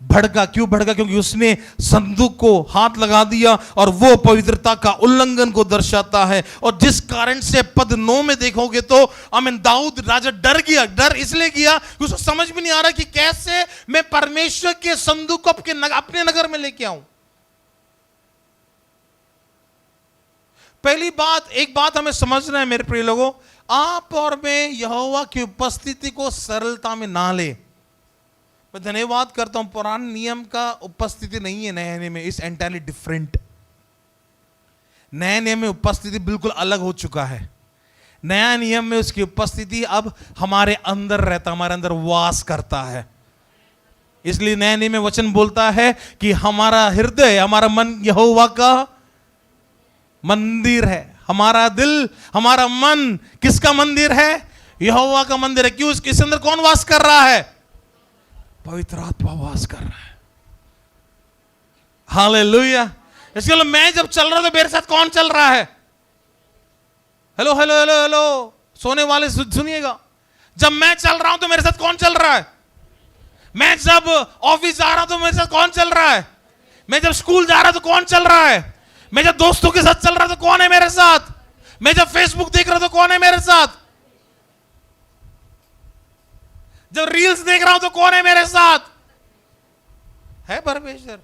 भड़का। क्यों भड़का? क्योंकि उसने संदूक को हाथ लगा दिया और वो पवित्रता का उल्लंघन को दर्शाता है। और जिस कारण से पद 9 में देखोगे तो दाऊद राजा डर गया। डर इसलिए गया कि उसको समझ में नहीं आ रहा कि कैसे मैं परमेश्वर के संदूक को अपने नगर में लेके आऊं। पहली बात, एक बात हमें समझना है मेरे प्रिय लोगों, आप और मैं यहोवा की उपस्थिति को सरलता में ना ले। मैं धन्यवाद करता हूं पुराने नियम का उपस्थिति नहीं है नए नियम में, इस एंटायरली डिफरेंट। नए नियम में उपस्थिति बिल्कुल अलग हो चुका है। नया नियम में उसकी उपस्थिति अब हमारे अंदर रहता, हमारे अंदर वास करता है। इसलिए नए नियम में वचन बोलता है कि हमारा हृदय, हमारा मन यहोवा का मंदिर है। हमारा दिल, हमारा मन किसका मंदिर है? यहोवा का मंदिर है। क्यों? इसके अंदर कौन वास कर रहा है? पवित्र आत्मा वास कर रहा है। हालेलुया। इसके लिए मैं जब चल रहा हूं तो मेरे साथ कौन चल रहा है? हेलो हेलो हेलो हेलो, सोने वाले सुनिएगा। जब मैं चल रहा हूं तो मेरे साथ कौन चल रहा है? मैं जब ऑफिस जा रहा हूं तो मेरे साथ कौन चल रहा है? मैं जब स्कूल जा रहा हूं तो कौन चल रहा है? मैं जब दोस्तों के साथ चल रहा तो कौन है मेरे साथ? मैं जब फेसबुक देख रहा तो कौन है मेरे साथ? जब रील्स देख रहा हूं तो कौन है मेरे साथ? है परमेश्वर।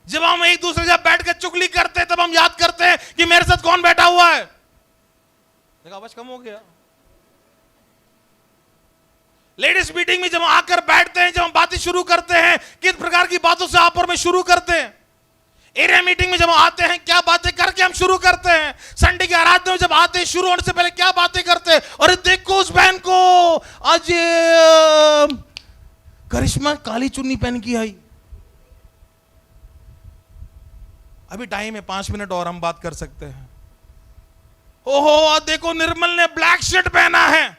जब हम एक दूसरे के साथ बैठ कर चुगली करते हैं तब हम याद करते हैं कि मेरे साथ कौन बैठा हुआ है। देखा, आवाज कम हो गया। लेडीज मीटिंग में जब हम आकर बैठते हैं, जब हम बातें शुरू करते हैं, किस प्रकार की बातों से आप और मैं शुरू करते हैं? एरिया मीटिंग में जब हम आते हैं क्या बातें करके हम शुरू करते हैं? संडे की आराधना में जब आते हैं शुरू होने से पहले क्या बातें करते हैं? और देखो उस बहन को आज करिश्मा काली चुन्नी पहन की आई। अभी टाइम है, 5 मिनट और हम बात कर सकते हैं। ओहो, देखो निर्मल ने ब्लैक शर्ट पहना है।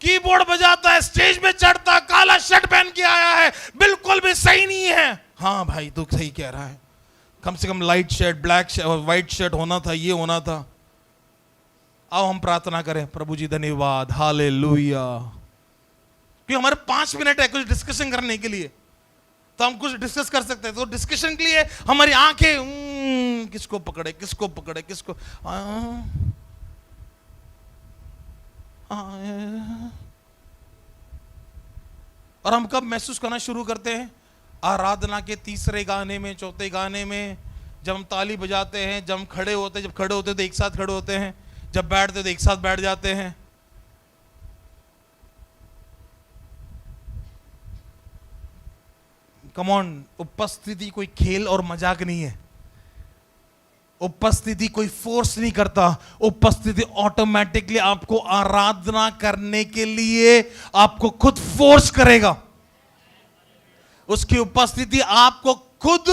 कीबोर्ड बजाता है, स्टेज पे चढ़ता, काला शर्ट पहन के आया है, बिल्कुल भी सही नहीं है। हाँ भाई तू सही कह रहा है, कम से कम लाइट शर्ट, ब्लैक शर्ट और व्हाइट शर्ट होना था, ये होना था। आओ हम प्रार्थना करें। प्रभु जी धन्यवाद, हालेलुया। क्योंकि हमारे 5 मिनट है कुछ डिस्कशन करने के लिए, तो हम कुछ डिस्कस कर सकते हैं। तो डिस्कशन के लिए हमारी आंखें किसको पकड़े, किसको पकड़े, किसको और हम कब महसूस करना शुरू करते हैं? आराधना के तीसरे गाने में, चौथे गाने में, जब हम ताली बजाते हैं, जब हम खड़े होते हैं, जब खड़े होते तो एक साथ खड़े होते हैं, जब बैठते तो एक साथ बैठ जाते हैं। कम ऑन, उपस्थिति कोई खेल और मजाक नहीं है। उपस्थिति कोई फोर्स नहीं करता, उपस्थिति ऑटोमेटिकली आपको आराधना करने के लिए आपको खुद फोर्स करेगा। उसकी उपस्थिति आपको खुद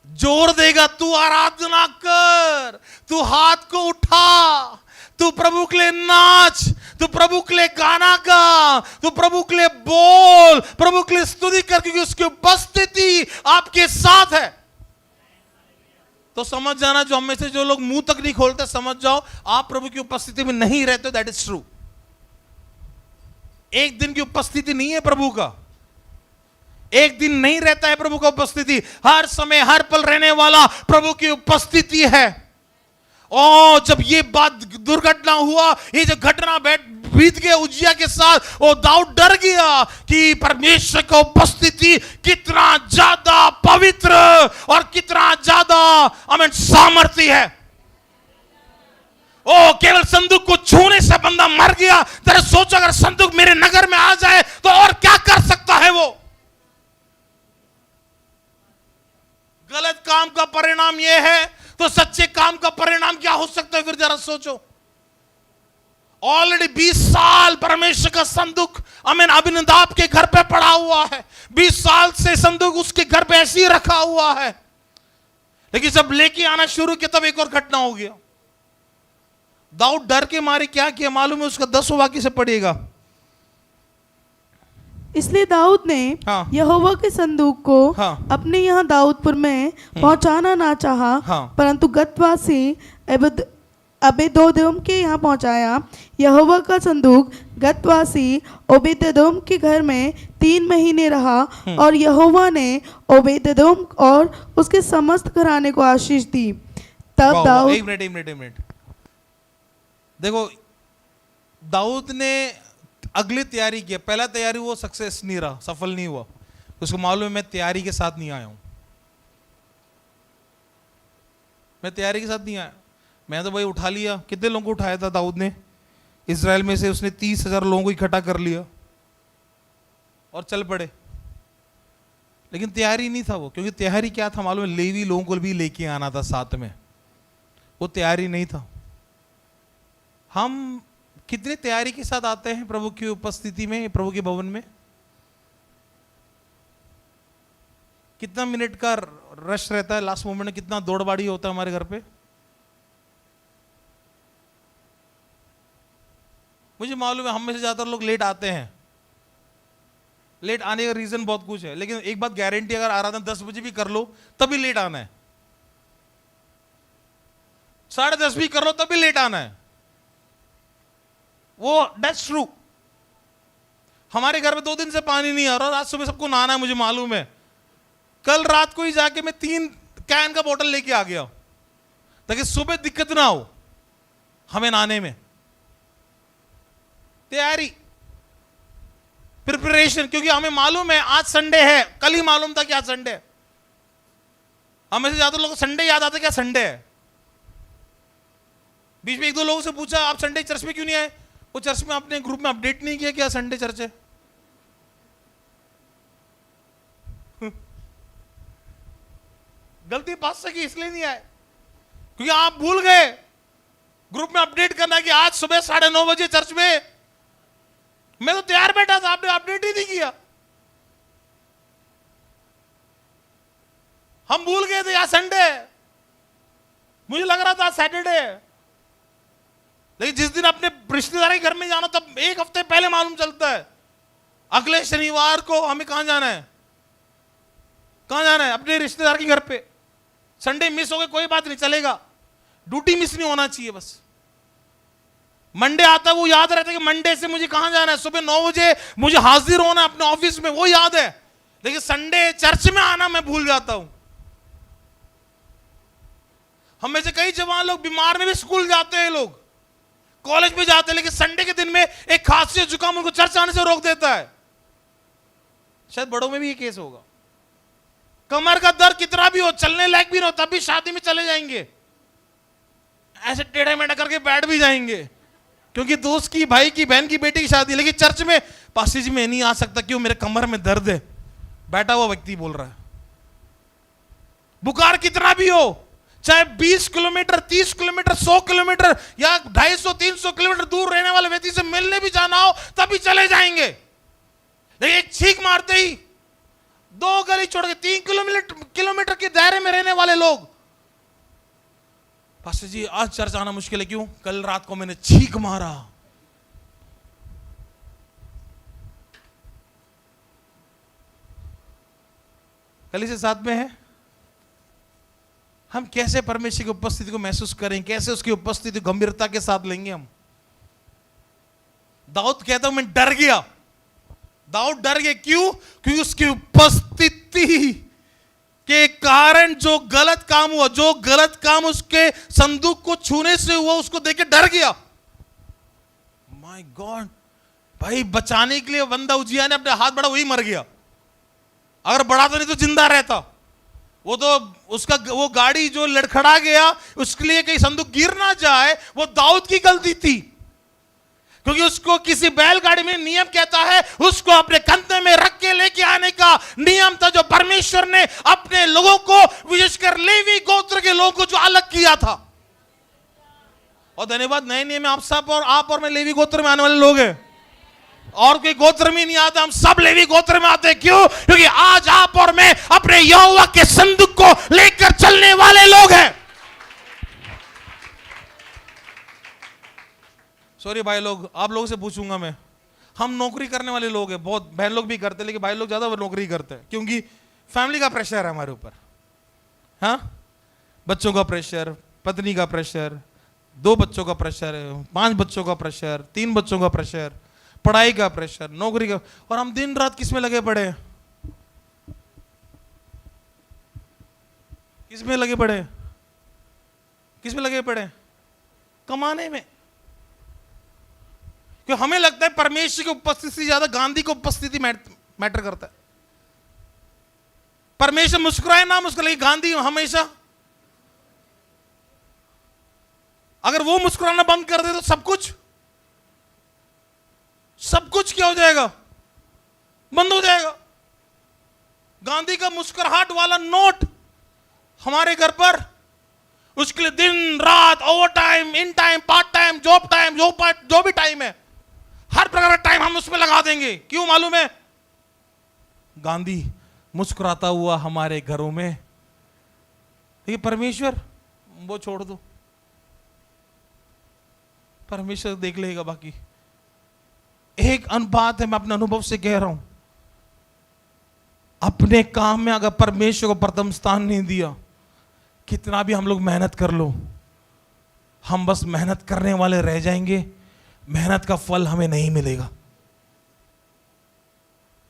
जोर देगा। तू आराधना कर, तू हाथ को उठा, तू प्रभु के लिए नाच, तू प्रभु के लिए गाना गा, तू प्रभु के लिए बोल, प्रभु के लिए स्तुति कर, क्योंकि उसकी उपस्थिति आपके साथ है। तो समझ जाना, जो हम में से जो लोग मुंह तक नहीं खोलते, समझ जाओ आप प्रभु की उपस्थिति में नहीं रहते। That is true. एक दिन की उपस्थिति नहीं है प्रभु का, एक दिन नहीं रहता है प्रभु का उपस्थिति, हर समय हर पल रहने वाला प्रभु की उपस्थिति है। और जब ये बात दुर्घटना हुआ, ये जो घटना बीत गया उज्जिया के साथ, वो दाऊद डर गया कि परमेश्वर का उपस्थिति कितना ज्यादा पवित्र और कितना ज्यादा सामर्थ्य है। ओ केवल संदूक को छूने से बंदा मर गया। तेरे सोचो, अगर संदूक मेरे नगर में आ जाए तो और क्या कर सकता है वो? गलत काम का परिणाम यह है, तो सच्चे काम का परिणाम क्या हो सकता है? फिर जरा सोचो। ऑलरेडी 20 साल परमेश्वर का संदूक अबिनदाब के घर पे पड़ा हुआ है। 20 साल से संदूक उसके घर पे ऐसे ही रखा हुआ है। लेकिन जब लेके आना शुरू किया, तब एक और घटना हो गया। दाऊद डर के मारे क्या किया मालूम है? उसका 10वां वाक्य से पढ़िएगा। इसलिए दाऊद ने हाँ। यहोवा के संदूक को हाँ। अपने यहाँ दाऊदपुर में पहुंचाना ना चाहा, हाँ। परंतु गतवासी ओबेदेदोम के यहाँ पहुंचाया। यहोवा का संदूक गतवासी ओबेदेदोम के घर में 3 महीने रहा, और यहोवा ने ओबेदेदोम और उसके समस्त घराने को आशीष दी। तब दाऊद, एक मिनट देखो, दाऊद ने अगली तैयारी की। पहला तैयारी वो सक्सेस नहीं रहा, सफल नहीं हुआ। उसको मालूम है मैं तैयारी के साथ नहीं आया हूं, मैं तैयारी के साथ नहीं आया। मैं तो भाई उठा लिया। कितने लोगों को उठाया था दाऊद ने? इजराइल में से उसने 30,000 लोगों को इकट्ठा कर लिया और चल पड़े। लेकिन तैयारी नहीं था वो, क्योंकि तैयारी क्या था मालूम है? लेवी लोगों को भी लेके आना था साथ में, वो तैयारी नहीं था। हम कितनी तैयारी के साथ आते हैं प्रभु की उपस्थिति में, प्रभु के भवन में? कितना मिनट का रश रहता है लास्ट मोमेंट में, कितना दौड़बाड़ी होता है हमारे घर पे। मुझे मालूम है हम में से ज्यादातर लोग लेट आते हैं। लेट आने का रीजन बहुत कुछ है, लेकिन एक बात गारंटी, अगर आराधना 10 बजे भी कर लो तभी लेट आना है, 10:30 भी कर लो तभी लेट आना है। वो दैट्स ट्रू। हमारे घर में 2 दिन से पानी नहीं आ रहा, आज सुबह सबको नहाना है, मुझे मालूम है। कल रात को ही जाके मैं 3 कैन का बोतल लेके आ गया ताकि सुबह दिक्कत ना हो हमें नहाने में। तैयारी, प्रिपरेशन, क्योंकि हमें मालूम है आज संडे है। कल ही मालूम था कि आज संडे है। हमें से ज्यादा लोगों को संडे याद आता क्या संडे है। बीच में 1-2 लोगों से पूछा आप संडे चर्च में क्यों नहीं आए? वो चर्च में आपने ग्रुप में अपडेट नहीं किया क्या संडे चर्च है? गलती पास से की, इसलिए नहीं आए क्योंकि आप भूल गए ग्रुप में अपडेट करना कि आज सुबह 9:30 बजे चर्च में। मैं तो तैयार बैठा था, आपने अपडेट ही नहीं किया। हम भूल गए थे आज संडे है, मुझे लग रहा था सैटरडे है। लेकिन जिस दिन अपने रिश्तेदार के घर में जाना तब एक हफ्ते पहले मालूम चलता है अगले शनिवार को हमें कहां जाना है, कहां जाना है, अपने रिश्तेदार के घर पे। संडे मिस हो गए कोई बात नहीं, चलेगा, ड्यूटी मिस नहीं होना चाहिए। बस मंडे आता है वो याद रहता है कि मंडे से मुझे कहां जाना है, सुबह 9 बजे मुझे हाजिर होना है अपने ऑफिस में, वो याद है। लेकिन संडे चर्च में आना मैं भूल जाता हूं। हम में से कई जवान लोग बीमार में भी स्कूल जाते हैं, लोग कॉलेज में जाते हैं, लेकिन संडे के दिन में एक खांसी जुकाम उनको चर्च आने से रोक देता है। शायद बड़ों में भी ये केस होगा। कमर का दर्द कितना भी हो, चलने लायक भी ना हो, तब भी शादी में चले जाएंगे, ऐसे टेढ़े मेढ़े करके बैठ भी जाएंगे, क्योंकि दोस्त की, भाई की, बहन की बेटी की शादी। लेकिन चर्च में पास्टर जी मैं नहीं आ सकता, क्यों, मेरे कमर में दर्द है। बैठा हुआ व्यक्ति बोल रहा है। बुखार कितना भी हो, चाहे 20 किलोमीटर, 30 किलोमीटर, 100 किलोमीटर या 250-300 किलोमीटर दूर रहने वाले व्यक्ति से मिलने भी जाना हो तभी चले जाएंगे। लेकिन एक छींक मारते ही 2 गली छोड़ के 3 किलोमीटर के दायरे में रहने वाले लोग, पास्टर जी आज चर्च आना मुश्किल है, क्यों, कल रात को मैंने छींक मारा। कल से साथ में है, हम कैसे परमेश्वर की उपस्थिति को महसूस करें, कैसे उसकी उपस्थिति गंभीरता के साथ लेंगे हम। दाऊद कहता हूं मैं डर गया, दाऊद डर गया, क्यों, क्योंकि उसकी उपस्थिति के कारण जो गलत काम हुआ, जो गलत काम उसके संदूक को छूने से हुआ, उसको देख के डर गया। माय गॉड, भाई बचाने के लिए बंदा उजिया ने अपने हाथ बढ़ा, वही मर गया। अगर बढ़ा तो नहीं तो जिंदा रहता। वो तो उसका वो गाड़ी जो लड़खड़ा गया, उसके लिए कहीं संदूक गिर ना जाए, वो दाऊद की गलती थी, क्योंकि उसको किसी बैलगाड़ी में नियम कहता है उसको अपने कंधे में रख के लेके आने का नियम था, जो परमेश्वर ने अपने लोगों को, विशेषकर लेवी गोत्र के लोगों को जो अलग किया था। और धन्यवाद, नए नियम में आप और मैं लेवी गोत्र में आने वाले लोग हैं, और कोई गोत्र में नहीं आता, हम सब लेवी गोत्र में आते हैं। क्यों, क्योंकि आज आप और मैं अपने यहोवा के संदूक को लेकर चलने वाले लोग हैं। सॉरी भाई लोग, आप लोगों से पूछूंगा मैं, हम नौकरी करने वाले लोग हैं, बहुत बहन लोग भी करते हैं, लेकिन भाई लोग ज्यादा नौकरी करते हैं, क्योंकि फैमिली का प्रेशर है हमारे ऊपर। हाँ, बच्चों का प्रेशर, पत्नी का प्रेशर, 2 बच्चों का प्रेशर है, 5 बच्चों का प्रेशर, 3 बच्चों का प्रेशर, पढ़ाई का प्रेशर, नौकरी का, और हम दिन रात किस में लगे पड़े हैं, किस में लगे पड़े, किस में लगे पड़े, कमाने में। क्यों, हमें लगता है परमेश्वर की उपस्थिति से ज्यादा गांधी की उपस्थिति मैटर करता है। परमेश्वर मुस्कुराए ना मुस्कुराए, गांधी हमेशा, अगर वो मुस्कुराना बंद कर दे तो सब कुछ क्या हो जाएगा, बंद हो जाएगा। गांधी का मुस्कुराहट वाला नोट हमारे घर पर, उसके लिए दिन रात, over time, in time, part time, job time, जो भी टाइम है, हर प्रकार का टाइम हम उसमें लगा देंगे। क्यों मालूम है, गांधी मुस्कुराता हुआ हमारे घरों में। लेकिन परमेश्वर, वो छोड़ दो, परमेश्वर देख लेगा बाकी। एक बात है, मैं अपने अनुभव से कह रहा हूं, अपने काम में अगर परमेश्वर को प्रथम स्थान नहीं दिया, कितना भी हम लोग मेहनत कर लो, हम बस मेहनत करने वाले रह जाएंगे, मेहनत का फल हमें नहीं मिलेगा।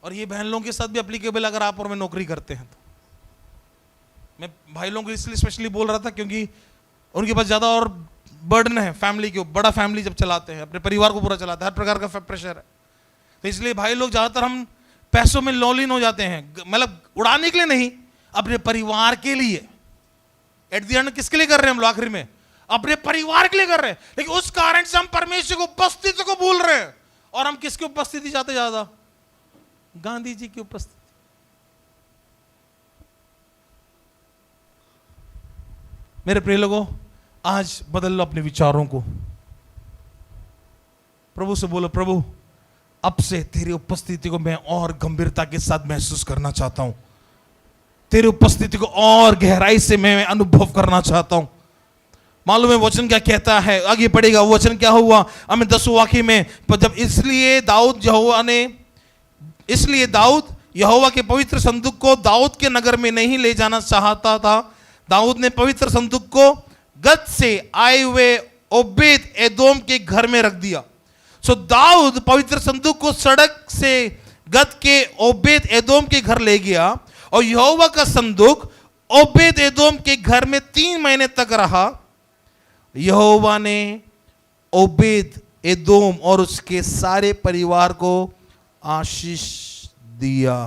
और ये बहन लोगों के साथ भी एप्लीकेबल, अगर आप और मैं नौकरी करते हैं तो। मैं भाई लोगों को इसलिए स्पेशली बोल रहा था, क्योंकि उनके पास ज्यादा और बर्डन है फैमिली के, बड़ा फैमिली जब चलाते हैं, अपने परिवार को पूरा चलाते हैं, हर प्रकार का प्रेशर है। तो इसलिए भाई लोग ज्यादातर हम पैसों में लॉलिन हो जाते हैं, मतलब उड़ाने के लिए नहीं, अपने परिवार के लिए। एट द एंड किसके लिए कर रहे हैं हम लोग, आखिर में अपने परिवार के लिए कर रहे हैं। लेकिन उस कारण से हम परमेश्वर की उपस्थिति को भूल रहे हैं, और हम किसकी उपस्थिति चाहते ज्यादा, गांधी जी की उपस्थिति। मेरे प्रिय लोगों, आज बदल लो अपने विचारों को, प्रभु से बोलो, प्रभु अब से तेरी उपस्थिति को मैं और गंभीरता के साथ महसूस करना चाहता हूं, तेरी उपस्थिति को और गहराई से मैं अनुभव करना चाहता हूं। मालूम है वचन क्या कहता है, आगे पढ़ेगा वो वचन क्या हुआ हमें 10वें वाक्य में। पर जब इसलिए दाऊद यहोवा के पवित्र संदूक को दाऊद के नगर में नहीं ले जाना चाहता था। दाऊद ने पवित्र संदूक को गत से आए हुए ओबेद एदोम के घर में रख दिया। सो दाऊद पवित्र संदूक को सड़क से गत के ओबेद एदोम के घर ले गया और यहोवा का संदूक ओबेद एदोम के घर में 3 महीने तक रहा। यहोवा ने ओबेद एदोम और उसके सारे परिवार को आशीष दिया।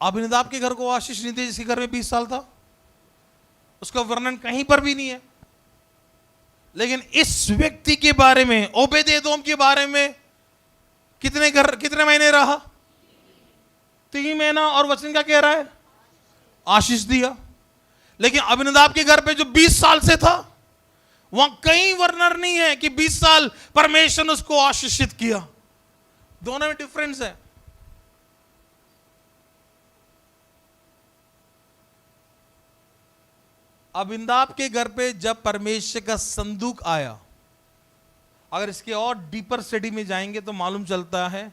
अबीनादाब के घर को आशीष नहीं दी जिसके घर में 20 साल था, उसका वर्णन कहीं पर भी नहीं है। लेकिन इस व्यक्ति के बारे में, ओबेद एदोम के बारे में कितने महीने रहा? 3 महीना। और वचन क्या कह रहा है? आशीष दिया। लेकिन अबीनादाब के घर पे जो 20 साल से था, वहां कहीं वर्णन नहीं है कि 20 साल परमेश्वर ने उसको आशीषित किया। दोनों में डिफरेंस है। अबीनादाब के घर पे जब परमेश्वर का संदूक आया, अगर इसके और डीपर स्टडी में जाएंगे तो मालूम चलता है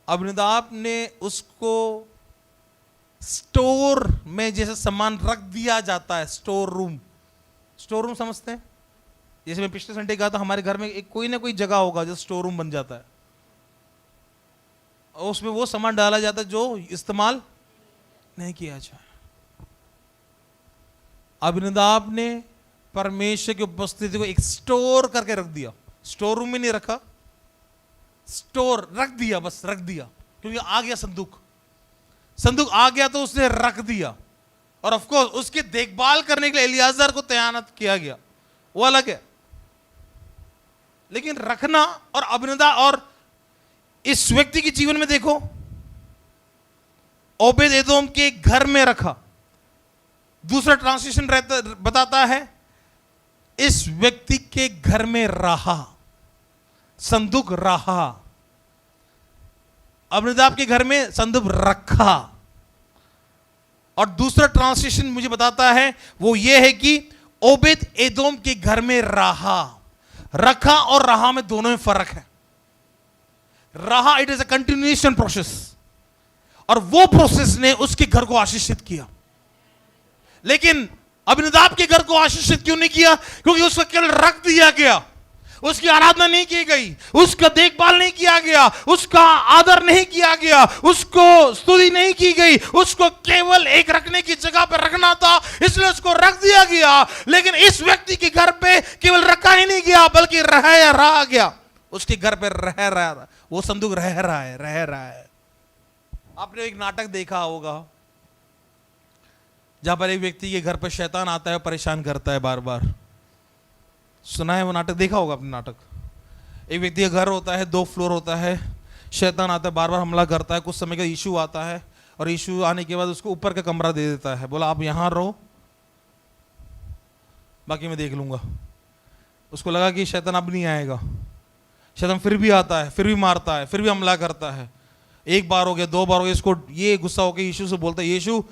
अबीनादाब ने उसको स्टोर में जैसे सामान रख दिया जाता है, स्टोर रूम समझते हैं? जैसे मैं पिछले संडे कहा था हमारे घर में एक कोई ना कोई जगह होगा जो स्टोर रूम बन जाता है और उसमें वो सामान डाला जाता है जो इस्तेमाल नहीं किया जाए। अबीनादाब ने परमेश्वर की उपस्थिति को एक स्टोर करके रख दिया। स्टोर रूम में नहीं रखा, स्टोर रख दिया, बस रख दिया, क्योंकि आ गया संदूक आ गया तो उसने रख दिया। और ऑफ कोर्स उसकी देखभाल करने के लिए एलियाजर को तैनात किया गया, वो अलग है। लेकिन रखना और अबीनादाब और इस व्यक्ति के जीवन में देखो, ओबेद एदोम के घर में रखा। दूसरा ट्रांसलेशन बताता है इस व्यक्ति के घर में रहा, संदूक रहा। अबीनादाब के घर में संदूक रखा। और दूसरा ट्रांसलेशन मुझे बताता है वो ये है कि ओबेद एदोम के घर में रहा। रखा और रहा में दोनों में फर्क है। रहा it is a continuation process, और वो प्रोसेस ने उसके घर को आशीषित किया। लेकिन अबीनादाब के घर को आशीषित क्यों नहीं किया? क्योंकि उसको केवल रख दिया गया, उसकी आराधना नहीं की गई, उसका देखभाल नहीं किया गया, उसका आदर नहीं किया गया, उसको स्तुति नहीं की गई, उसको केवल एक रखने की जगह पर रखना था, इसलिए उसको रख दिया गया। लेकिन इस व्यक्ति के घर पे केवल रखा ही नहीं गया बल्कि रहा गया। उसके घर पे रह रहा, वो संदूक रह रहा है। आपने एक नाटक देखा होगा जहां पर एक व्यक्ति के घर पर शैतान आता है, परेशान करता है बार बार। सुना है वो नाटक? देखा होगा आपने नाटक। एक व्यक्ति का घर होता है, 2 फ्लोर होता है, शैतान आता है, बार बार हमला करता है। कुछ समय का यीशु आता है और यीशु आने के बाद उसको ऊपर का कमरा दे देता है, बोला आप यहां रहो, बाकी मैं देख लूंगा। उसको लगा कि शैतान अब नहीं आएगा। शैतान फिर भी आता है, फिर भी मारता है, फिर भी हमला करता है। 1 बार हो गया, 2 बार हो गया। इसको ये गुस्सा होकर यीशु से बोलता है, यीशु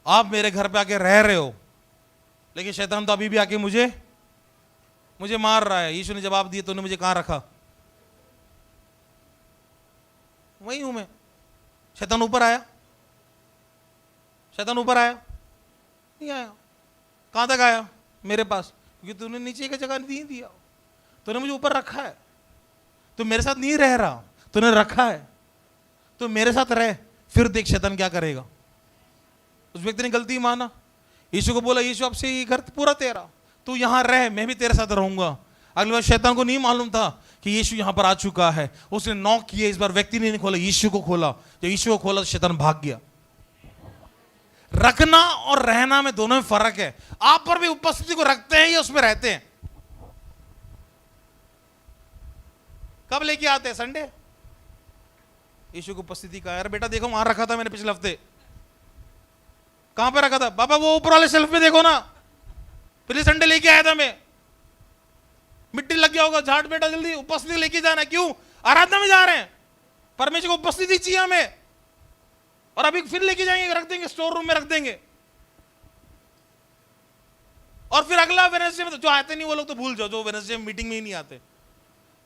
आप मेरे घर पे आके रह रहे हो, लेकिन शैतान तो अभी भी आके मुझे मार रहा है। यीशु ने जवाब दिया, तूने मुझे कहां रखा? वही हूं मैं। शैतान ऊपर आया? नहीं आया। कहां तक आया? मेरे पास, क्योंकि तूने नीचे की जगह नहीं दिया, तूने मुझे ऊपर रखा है। तू मेरे साथ नहीं रह रहा, तूने रखा है, तो मेरे साथ रह, फिर देख शैतान क्या करेगा। उस व्यक्ति ने गलती माना, यीशु को बोला, यीशु अब से ये घर पूरा तेरा, तू यहां रह, मैं भी तेरे साथ रहूंगा। अगली बार शैतान को नहीं मालूम था कि यीशु यहां पर आ चुका है। उसने नॉक किया, इस बार व्यक्ति ने नहीं खोला, यीशु को खोला। जब यीशु को खोला तो शैतान भाग गया। रखना और रहना में दोनों में फर्क है। आप पर भी उपस्थिति को रखते हैं या उसमें रहते हैं? कब लेके आते हैं? संडे। यीशु की उपस्थिति का, यार बेटा देखो वहां रखा था मैंने पिछले हफ्ते। कहां पे रखा था? बाबा वो ऊपर वाले शेल्फ में देखो ना, पिछले संडे लेके आया था मैं। मिट्टी लग गया होगा, झाड़ बेटा जल्दी उपस्थिति लेके जाना। क्यों? आराधना में जा रहे हैं, परमेश्वर को उपस्थिति चाहिए हमें। और अभी फिर लेके जाएंगे, रख देंगे, स्टोर रूम में रख देंगे। और फिर अगला वेडनेसडे में जो आते नहीं वो लोग तो भूल जाओ, जो वेडनेसडे मीटिंग में ही नहीं आते।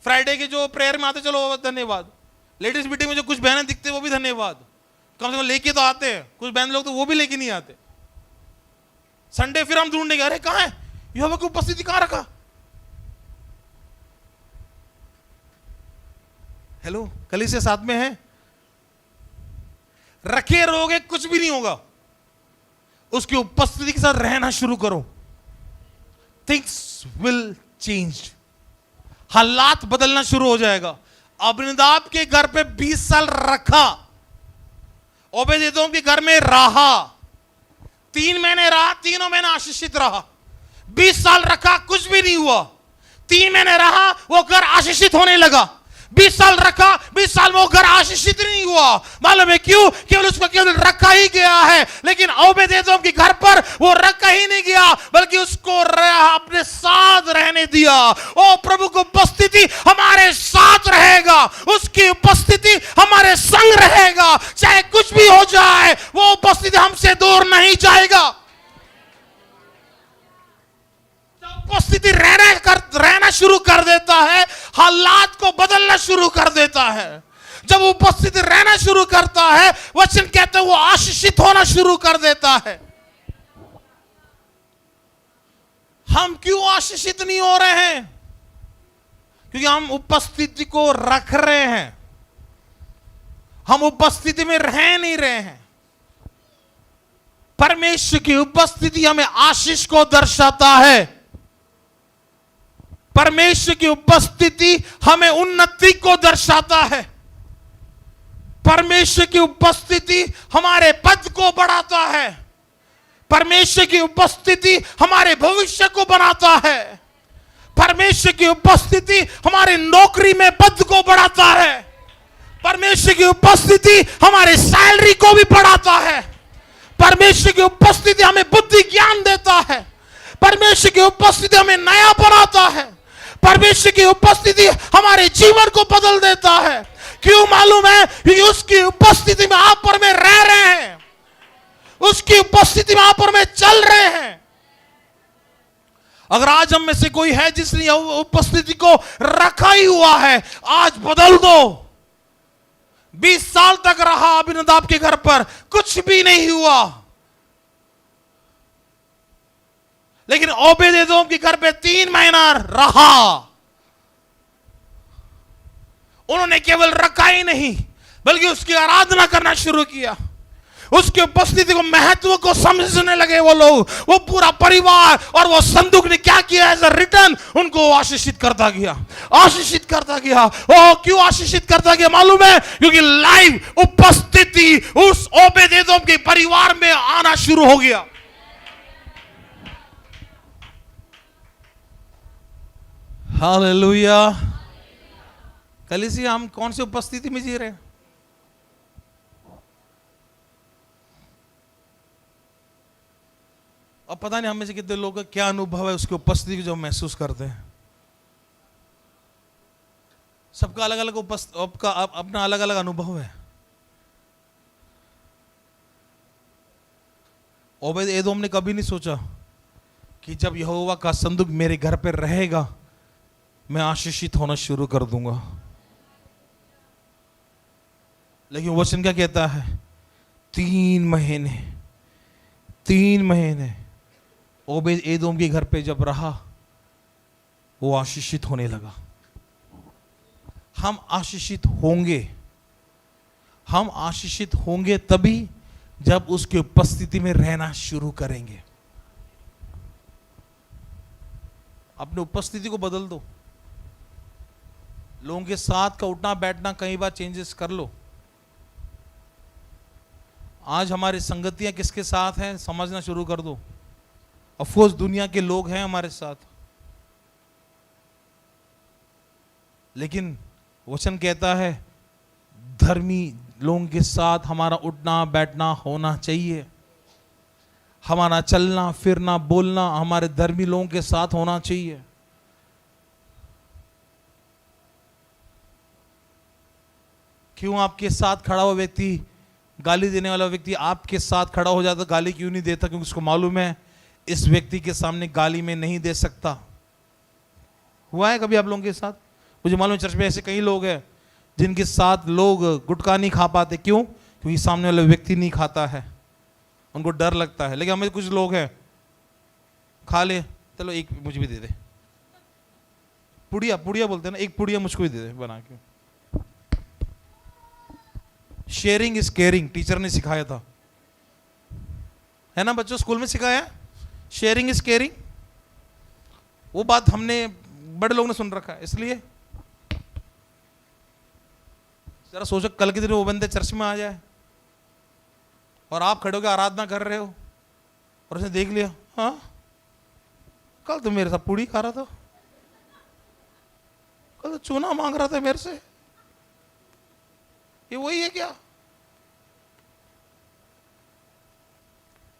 फ्राइडे के जो प्रेयर में आते, चलो धन्यवाद। लेडीज मीटिंग में जो कुछ बहनें दिखते वो भी धन्यवाद, कम से कम लेके तो आते हैं। कुछ बहन लोग तो वो भी लेके नहीं आते। संडे फिर हम ढूंढेंगे, अरे कहाँ है यहोवा की उपस्थिति, कहाँ रखा। हेलो, कलीसिया साथ में है? रखे रहोगे कुछ भी नहीं होगा। उसकी उपस्थिति के साथ रहना शुरू करो, थिंग्स विल चेंज, हालात बदलना शुरू हो जाएगा। अबीनादाब के घर पे 20 साल रखा, ओबेदेदोम के घर में रहा, 3 महीने रहा, तीनों महीने आशीषित रहा। 20 साल रखा, कुछ भी नहीं हुआ। 3 महीने रहा, वो घर आशीषित होने लगा। 20 साल रखा, 20 साल में वो घर आशीषित नहीं हुआ। मालूम है क्यों? केवल उसको केवल रखा ही गया है, लेकिन ओबेदेदोम के घर पर वो रखा ही नहीं गया, बल्कि उसको अपने साथ रहने दिया। ओ प्रभु की उपस्थिति हमारे साथ रहेगा, उसकी उपस्थिति हमारे संग रहेगा। चाहे कुछ भी हो जाए, वो उपस्थिति हमसे दूर नहीं जाएगा। उपस्थिति रहना शुरू कर देता है, हालात को बदलना शुरू कर देता है। जब उपस्थिति रहना शुरू करता है, वचन कहते हैं वो आशीषित होना शुरू कर देता है। हम क्यों आशीषित नहीं हो रहे हैं? क्योंकि हम उपस्थिति को रख रहे हैं, हम उपस्थिति में रह नहीं रहे हैं। परमेश्वर की उपस्थिति हमें आशीष को दर्शाता है। परमेश्वर की उपस्थिति हमें उन्नति को दर्शाता है। परमेश्वर की उपस्थिति हमारे पद को बढ़ाता है। परमेश्वर की उपस्थिति हमारे भविष्य को बनाता है। परमेश्वर की उपस्थिति हमारे नौकरी में पद को बढ़ाता है। परमेश्वर की उपस्थिति हमारे सैलरी को भी बढ़ाता है। परमेश्वर की उपस्थिति हमें बुद्धि ज्ञान देता है। परमेश्वर की उपस्थिति हमें नया बनाता है। परमेश्वर की उपस्थिति हमारे जीवन को बदल देता है। क्यों मालूम है? क्योंकि उसकी उपस्थिति में आप और मैं रह रहे हैं, उसकी उपस्थिति में आप और मैं चल रहे हैं। अगर आज हम में से कोई है जिसने उपस्थिति को रखा ही हुआ है, आज बदल दो। 20 साल तक रहा अबीनादाब के घर पर, कुछ भी नहीं हुआ, लेकिन ओबेदेदोम के घर पे 3 महीना रहा। उन्होंने केवल रखा ही नहीं, बल्कि उसकी आराधना करना शुरू किया। उसकी उपस्थिति को, महत्व को समझने लगे वो लोग, वो पूरा परिवार। और वो संदूक ने क्या किया? एज अ रिटर्न उनको आशीषित करता गया, आशीषित करता गया। ओ क्यों आशीषित करता गया मालूम है? क्योंकि लाइव उपस्थिति उस ओबेदेदोम के परिवार में आना शुरू हो गया। हालेलुया। कलीसिया, हम कौन सी उपस्थिति में जी रहे हैं? अब पता नहीं हम में से कितने लोगों का क्या अनुभव है उसकी उपस्थिति को जो महसूस करते हैं। सबका अलग अलग अपना अलग अलग अनुभव है। ओबेदेदोम ने कभी नहीं सोचा कि जब यहोवा का संदूक मेरे घर पर रहेगा, मैं आशीषित होना शुरू कर दूंगा। लेकिन वचन क्या कहता है? 3 महीने ओबेदेदोम के घर पे जब रहा, वो आशीषित होने लगा। हम आशीषित होंगे तभी जब उसकी उपस्थिति में रहना शुरू करेंगे। अपनी उपस्थिति को बदल दो। लोगों के साथ का उठना बैठना कई बार चेंजेस कर लो। आज हमारी संगतियां किसके साथ हैं समझना शुरू कर दो। ऑफ कोर्स दुनिया के लोग हैं हमारे साथ, लेकिन वचन कहता है धर्मी लोगों के साथ हमारा उठना बैठना होना चाहिए। हमारा चलना फिरना बोलना हमारे धर्मी लोगों के साथ होना चाहिए। क्यों आपके साथ खड़ा हुआ व्यक्ति, गाली देने वाला व्यक्ति आपके साथ खड़ा हो जाता, गाली क्यों नहीं देता? क्योंकि उसको मालूम है इस व्यक्ति के सामने गाली में नहीं दे सकता। हुआ है कभी आप लोगों के साथ? मुझे मालूम है चर्च में ऐसे कई लोग हैं जिनके साथ लोग गुटखा नहीं खा पाते। क्यों? क्योंकि सामने वाला व्यक्ति नहीं खाता है, उनको डर लगता है। लेकिन हमें कुछ लोग हैं खा ले, चलो एक मुझे भी दे दे, पुड़िया पुड़िया बोलते हैं ना, एक पुड़िया मुझको भी दे दे बना के। शेयरिंग इज केयरिंग, टीचर ने सिखाया था, है ना बच्चों, स्कूल में सिखाया शेयरिंग इज केयरिंग। वो बात हमने बड़े लोगों ने सुन रखा है। इसलिए जरा सोचो, कल के दिन वो बंदे चर्च में आ जाए और आप खड़े होकर आराधना कर रहे हो और उसने देख लिया, हाँ कल तो मेरे साथ पूड़ी खा रहा था, कल तो चूना मांग रहा था मेरे से, ये वही है क्या?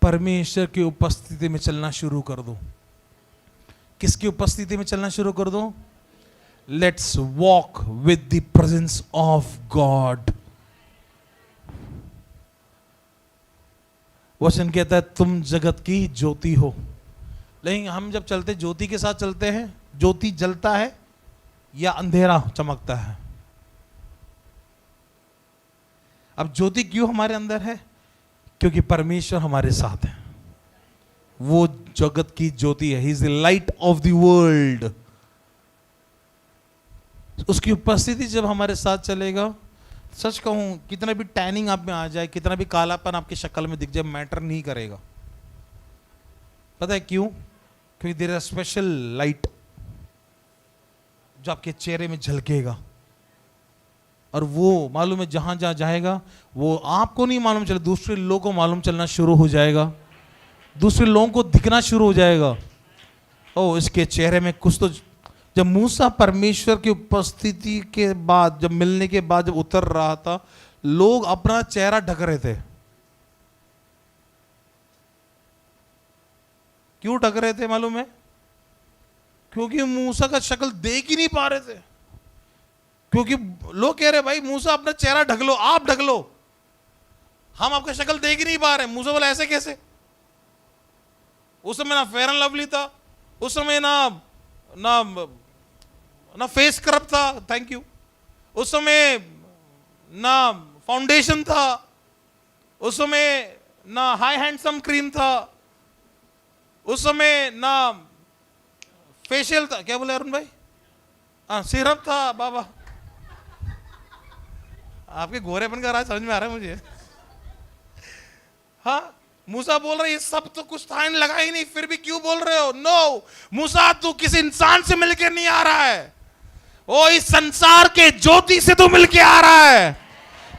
परमेश्वर की उपस्थिति में चलना शुरू कर दो। किसकी उपस्थिति में चलना शुरू कर दो? Let's walk with the presence of God. वचन कहता है तुम जगत की ज्योति हो। लेकिन हम जब चलते ज्योति के साथ चलते हैं, ज्योति जलता है या अंधेरा चमकता है? अब ज्योति क्यों हमारे अंदर है? क्योंकि परमेश्वर हमारे साथ है। वो जगत की ज्योति है, he is the light of the world. उसकी उपस्थिति जब हमारे साथ चलेगा, सच कहूं कितना भी टैनिंग आप में आ जाए, कितना भी कालापन आपकी शक्ल में दिख जाए, मैटर नहीं करेगा। पता है क्यों? क्योंकि देयर इज स्पेशल लाइट जो आपके चेहरे में झलकेगा, और वो मालूम है जहां जहां जाएगा वो आपको नहीं मालूम चले, दूसरे लोगों को मालूम चलना शुरू हो जाएगा, दूसरे लोगों को दिखना शुरू हो जाएगा। ओ इसके चेहरे में कुछ तो। जब मूसा परमेश्वर की उपस्थिति के बाद, जब मिलने के बाद जब उतर रहा था, लोग अपना चेहरा ढक रहे थे। क्यों ढक रहे थे मालूम है? क्योंकि मूसा का शक्ल देख ही नहीं पा रहे थे। क्योंकि लोग कह रहे भाई मूसा अपना चेहरा ढक लो, आप ढक लो, हम आपका शक्ल देख ही नहीं पा रहे। मूसा बोला ऐसे कैसे? उस समय ना फेयर एंड लवली था, उस समय ना फेस स्क्रब था, थैंक यू, उस समय ना फाउंडेशन था, उस समय ना हाई हैंडसम क्रीम था, उस समय ना फेशियल था, क्या बोले अरुण भाई? सिरप था। बाबा आपके गोरेपन का राज समझ में आ रहा है मुझे। हाँ, मूसा बोल रहे ये सब तो कुछ था नहीं, लगा ही नहीं, फिर भी क्यों बोल रहे हो? नो मूसा, तू किसी इंसान से मिलकर नहीं आ रहा है, ओ इस संसार के ज्योति से तू मिलके आ रहा है,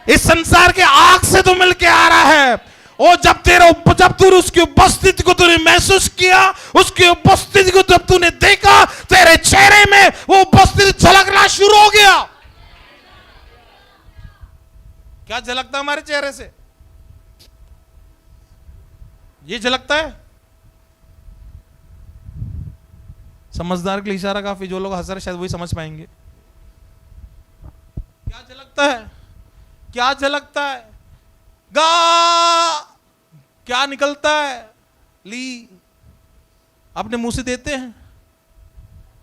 इस संसार के आग से तू मिलके आ रहा है। ओ जब तूने उसकी उपस्थिति को तूने महसूस किया, उसकी उपस्थिति को जब तूने देखा, तेरे चेहरे में वो उपस्थिति झलकना शुरू हो गया। क्या झलकता है हमारे चेहरे से? ये झलकता है। समझदार के लिए इशारा काफी, जो लोग हंस रहे शायद वही समझ पाएंगे। क्या झलकता है? क्या झलकता है? गा क्या निकलता है? ली अपने मुंह से देते हैं?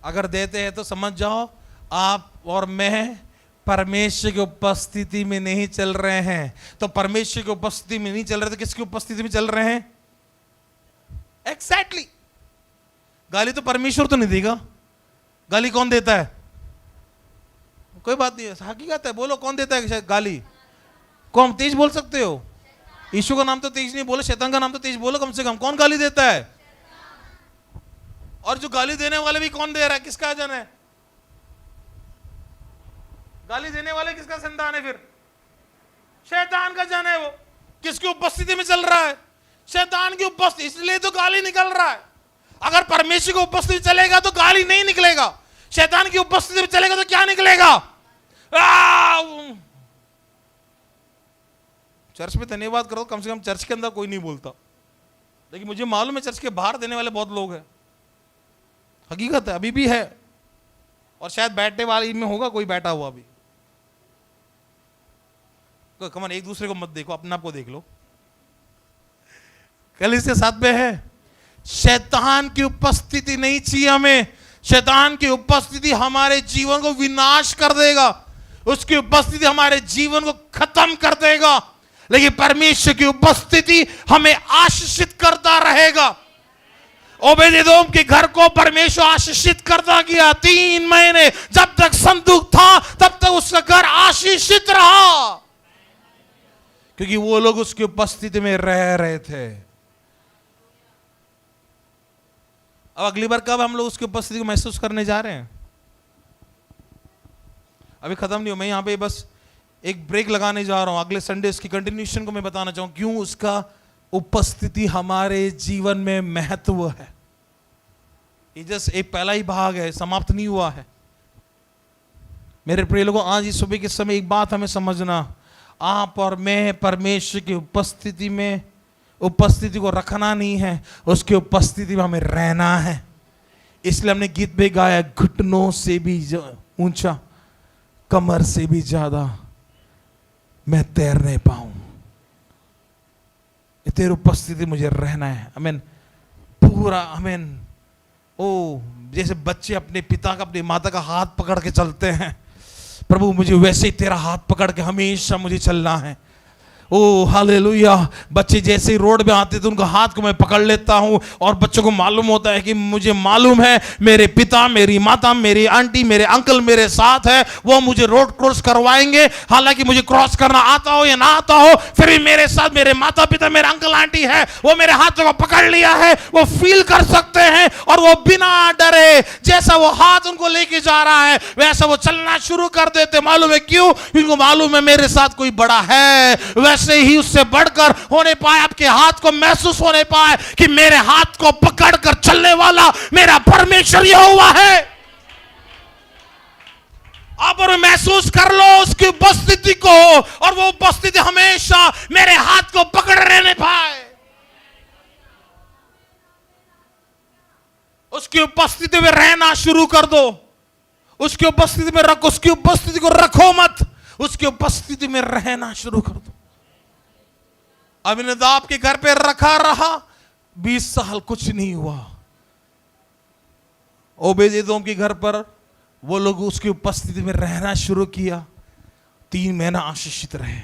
अगर देते हैं तो समझ जाओ आप और मैं परमेश्वर की उपस्थिति में नहीं चल रहे हैं। तो परमेश्वर की उपस्थिति में नहीं चल रहे तो किसकी उपस्थिति में चल रहे हैं? एग्जैक्टली। गाली तो परमेश्वर तो नहीं देगा, गाली कौन देता है? कोई बात नहीं है, हकीकत है। बोलो कौन देता है गाली? कौन तेज बोल सकते हो? यीशु का नाम तो तेज नहीं बोलो, शैतान का नाम तो तेज बोलो कम से कम। कौन गाली देता है? और जो गाली देने वाले भी कौन दे रहा है? किसका जन है? गाली देने वाले किसका संतान है? फिर शैतान का जन है। वो किसकी उपस्थिति में चल रहा है? शैतान की उपस्थिति, इसलिए तो गाली निकल रहा है। अगर परमेश्वर की उपस्थिति चलेगा तो गाली नहीं निकलेगा, शैतान की उपस्थिति में चलेगा तो क्या निकलेगा? चर्च में धन्यवाद करो, कम से कम चर्च के अंदर कोई नहीं बोलता, लेकिन मुझे मालूम है चर्च के बाहर देने वाले बहुत लोग हैं। हकीकत है, अभी भी है, और शायद बैठने वाले में होगा कोई बैठा हुआ भी। कमन एक दूसरे को मत देखो, अपने आप को देख लो। कल इसके साथ में है शैतान की उपस्थिति नहीं चाहिए हमें। शैतान की उपस्थिति हमारे जीवन को विनाश कर देगा, उसकी उपस्थिति हमारे जीवन को खत्म कर देगा। लेकिन परमेश्वर की उपस्थिति हमें आशीषित करता रहेगा। ओबेदेदोम के घर को परमेश्वर आशीषित करता गया। 3 महीने जब तक संदूक था तब तक उसका घर आशीषित रहा, क्योंकि वो लोग उसकी उपस्थिति में रह रहे थे। अब अगली बार कब हम लोग उसकी उपस्थिति को महसूस करने जा रहे हैं? अभी खत्म नहीं हो, मैं यहां पे बस एक ब्रेक लगाने जा रहा हूं। अगले संडे इसकी कंटिन्यूएशन को मैं बताना चाहूं क्यों उसका उपस्थिति हमारे जीवन में महत्व है। ये जस्ट एक पहला ही भाग है, समाप्त नहीं हुआ है। मेरे प्रिय लोगों, आज इस सुबह के समय एक बात हमें समझना, आप और मैं परमेश्वर की उपस्थिति में उपस्थिति को रखना नहीं है, उसकी उपस्थिति में हमें रहना है। इसलिए हमने गीत में गाया, घुटनों से भी ऊंचा, कमर से भी ज्यादा मैं तैरने पाऊं, तेरी उपस्थिति मुझे रहना है। आमीन। पूरा आमीन। ओ जैसे बच्चे अपने पिता का, अपनी माता का हाथ पकड़ के चलते हैं, प्रभु मुझे वैसे ही तेरा हाथ पकड़ के हमेशा मुझे चलना है। ओ हालेलुया। बच्चे जैसे ही रोड पे आते थे उनका हाथ को मैं पकड़ लेता हूं, और बच्चों को मालूम होता है कि मुझे मालूम है मेरे पिता, मेरी माता, मेरी आंटी, मेरे अंकल मेरे साथ है, वो मुझे रोड क्रॉस करवाएंगे। हालांकि मुझे क्रॉस करना आता हो या ना आता हो, फिर भी मेरे साथ मेरे माता पिता, मेरे अंकल आंटी है, वो मेरे हाथों को पकड़ लिया है, वो फील कर सकते हैं, और वो बिना डरे जैसा वो हाथ उनको लेके जा रहा है वैसा वो चलना शुरू कर देते। मालूम है क्यों? क्योंकि मालूम है मेरे साथ कोई बड़ा है। वैसे ही उससे बढ़कर होने पाए, आपके हाथ को महसूस होने पाए कि मेरे हाथ को पकड़कर चलने वाला मेरा परमेश्वर यहोवा है। आप और महसूस कर लो उसकी उपस्थिति को, और वो उपस्थिति हमेशा मेरे हाथ को पकड़ रहने पाए। उसकी उपस्थिति में रहना शुरू कर दो, उसकी उपस्थिति में रखो, उसकी उपस्थिति को रखो मत, उसकी उपस्थिति में रहना शुरू कर दो। अबीनादाब के घर पे रखा रहा, 20 साल कुछ नहीं हुआ। ओबेदेदोम के घर पर वो लोग उसकी उपस्थिति में रहना शुरू किया, 3 महीना आशीषित रहे।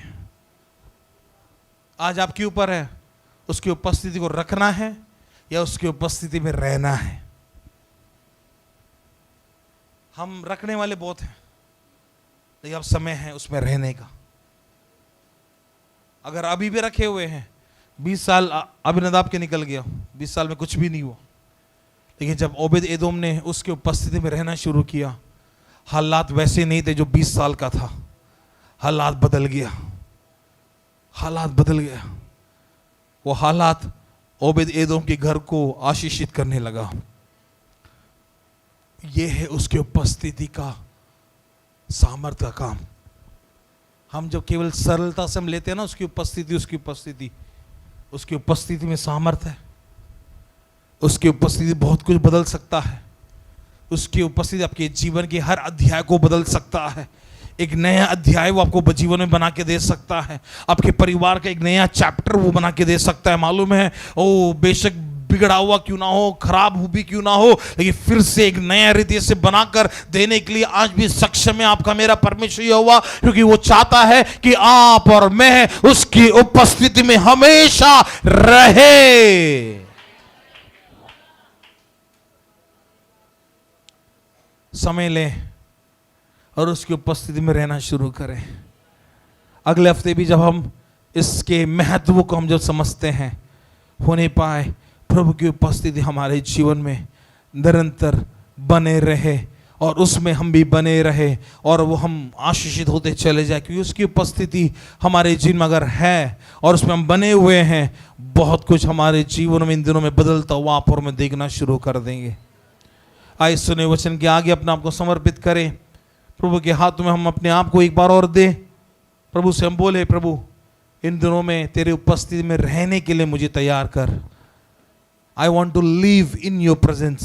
आज आपके ऊपर है, उसकी उपस्थिति को रखना है या उसकी उपस्थिति में रहना है। हम रखने वाले बहुत हैं, लेकिन अब समय है उसमें रहने का। अगर अभी भी रखे हुए हैं, 20 साल अबीनादाब के निकल गया, 20 साल में कुछ भी नहीं हुआ, लेकिन जब ओबेद-एदोम ने उसकी उपस्थिति में रहना शुरू किया, हालात वैसे नहीं थे जो 20 साल का था। हालात बदल गया, हालात बदल गया। वो हालात ओबेद-एदोम के घर को आशीषित करने लगा। यह है उसकी उपस्थिति का सामर्थ्य का काम। हम जब केवल सरलता से हम लेते हैं ना उसकी उपस्थिति में सामर्थ्य है। उसकी उपस्थिति बहुत कुछ बदल सकता है। उसकी उपस्थिति आपके जीवन के हर अध्याय को बदल सकता है। एक नया अध्याय वो आपको जीवन में बना के दे सकता है। आपके परिवार का एक नया चैप्टर वो बना के दे सकता है। मालूम है, ओ बेशक बिगड़ा हुआ क्यों ना हो, खराब भी क्यों ना हो, लेकिन फिर से एक नया रीति से बनाकर देने के लिए आज भी सक्षम है आपका मेरा परमेश्वर यहोवा, क्योंकि वो चाहता है कि आप और मैं उसकी उपस्थिति में हमेशा रहे। समय लें और उसकी उपस्थिति में रहना शुरू करें। अगले हफ्ते भी जब हम इसके महत्व को हम जब समझते हैं, होने पाए प्रभु की उपस्थिति हमारे जीवन में निरंतर बने रहे और उसमें हम भी बने रहे और वो हम आशीषित होते चले जाए, क्योंकि उसकी उपस्थिति हमारे जीवन में अगर है और उसमें हम बने हुए हैं, बहुत कुछ हमारे जीवन में इन दिनों में बदलता हुआ आप और में देखना शुरू कर देंगे। आइए सुने वचन के आगे अपने आप को समर्पित करें। प्रभु के हाथ में हम अपने आप को एक बार और दें। प्रभु से हम बोले, प्रभु इन दिनों में तेरे उपस्थिति में रहने के लिए मुझे तैयार कर। I want to live in your presence.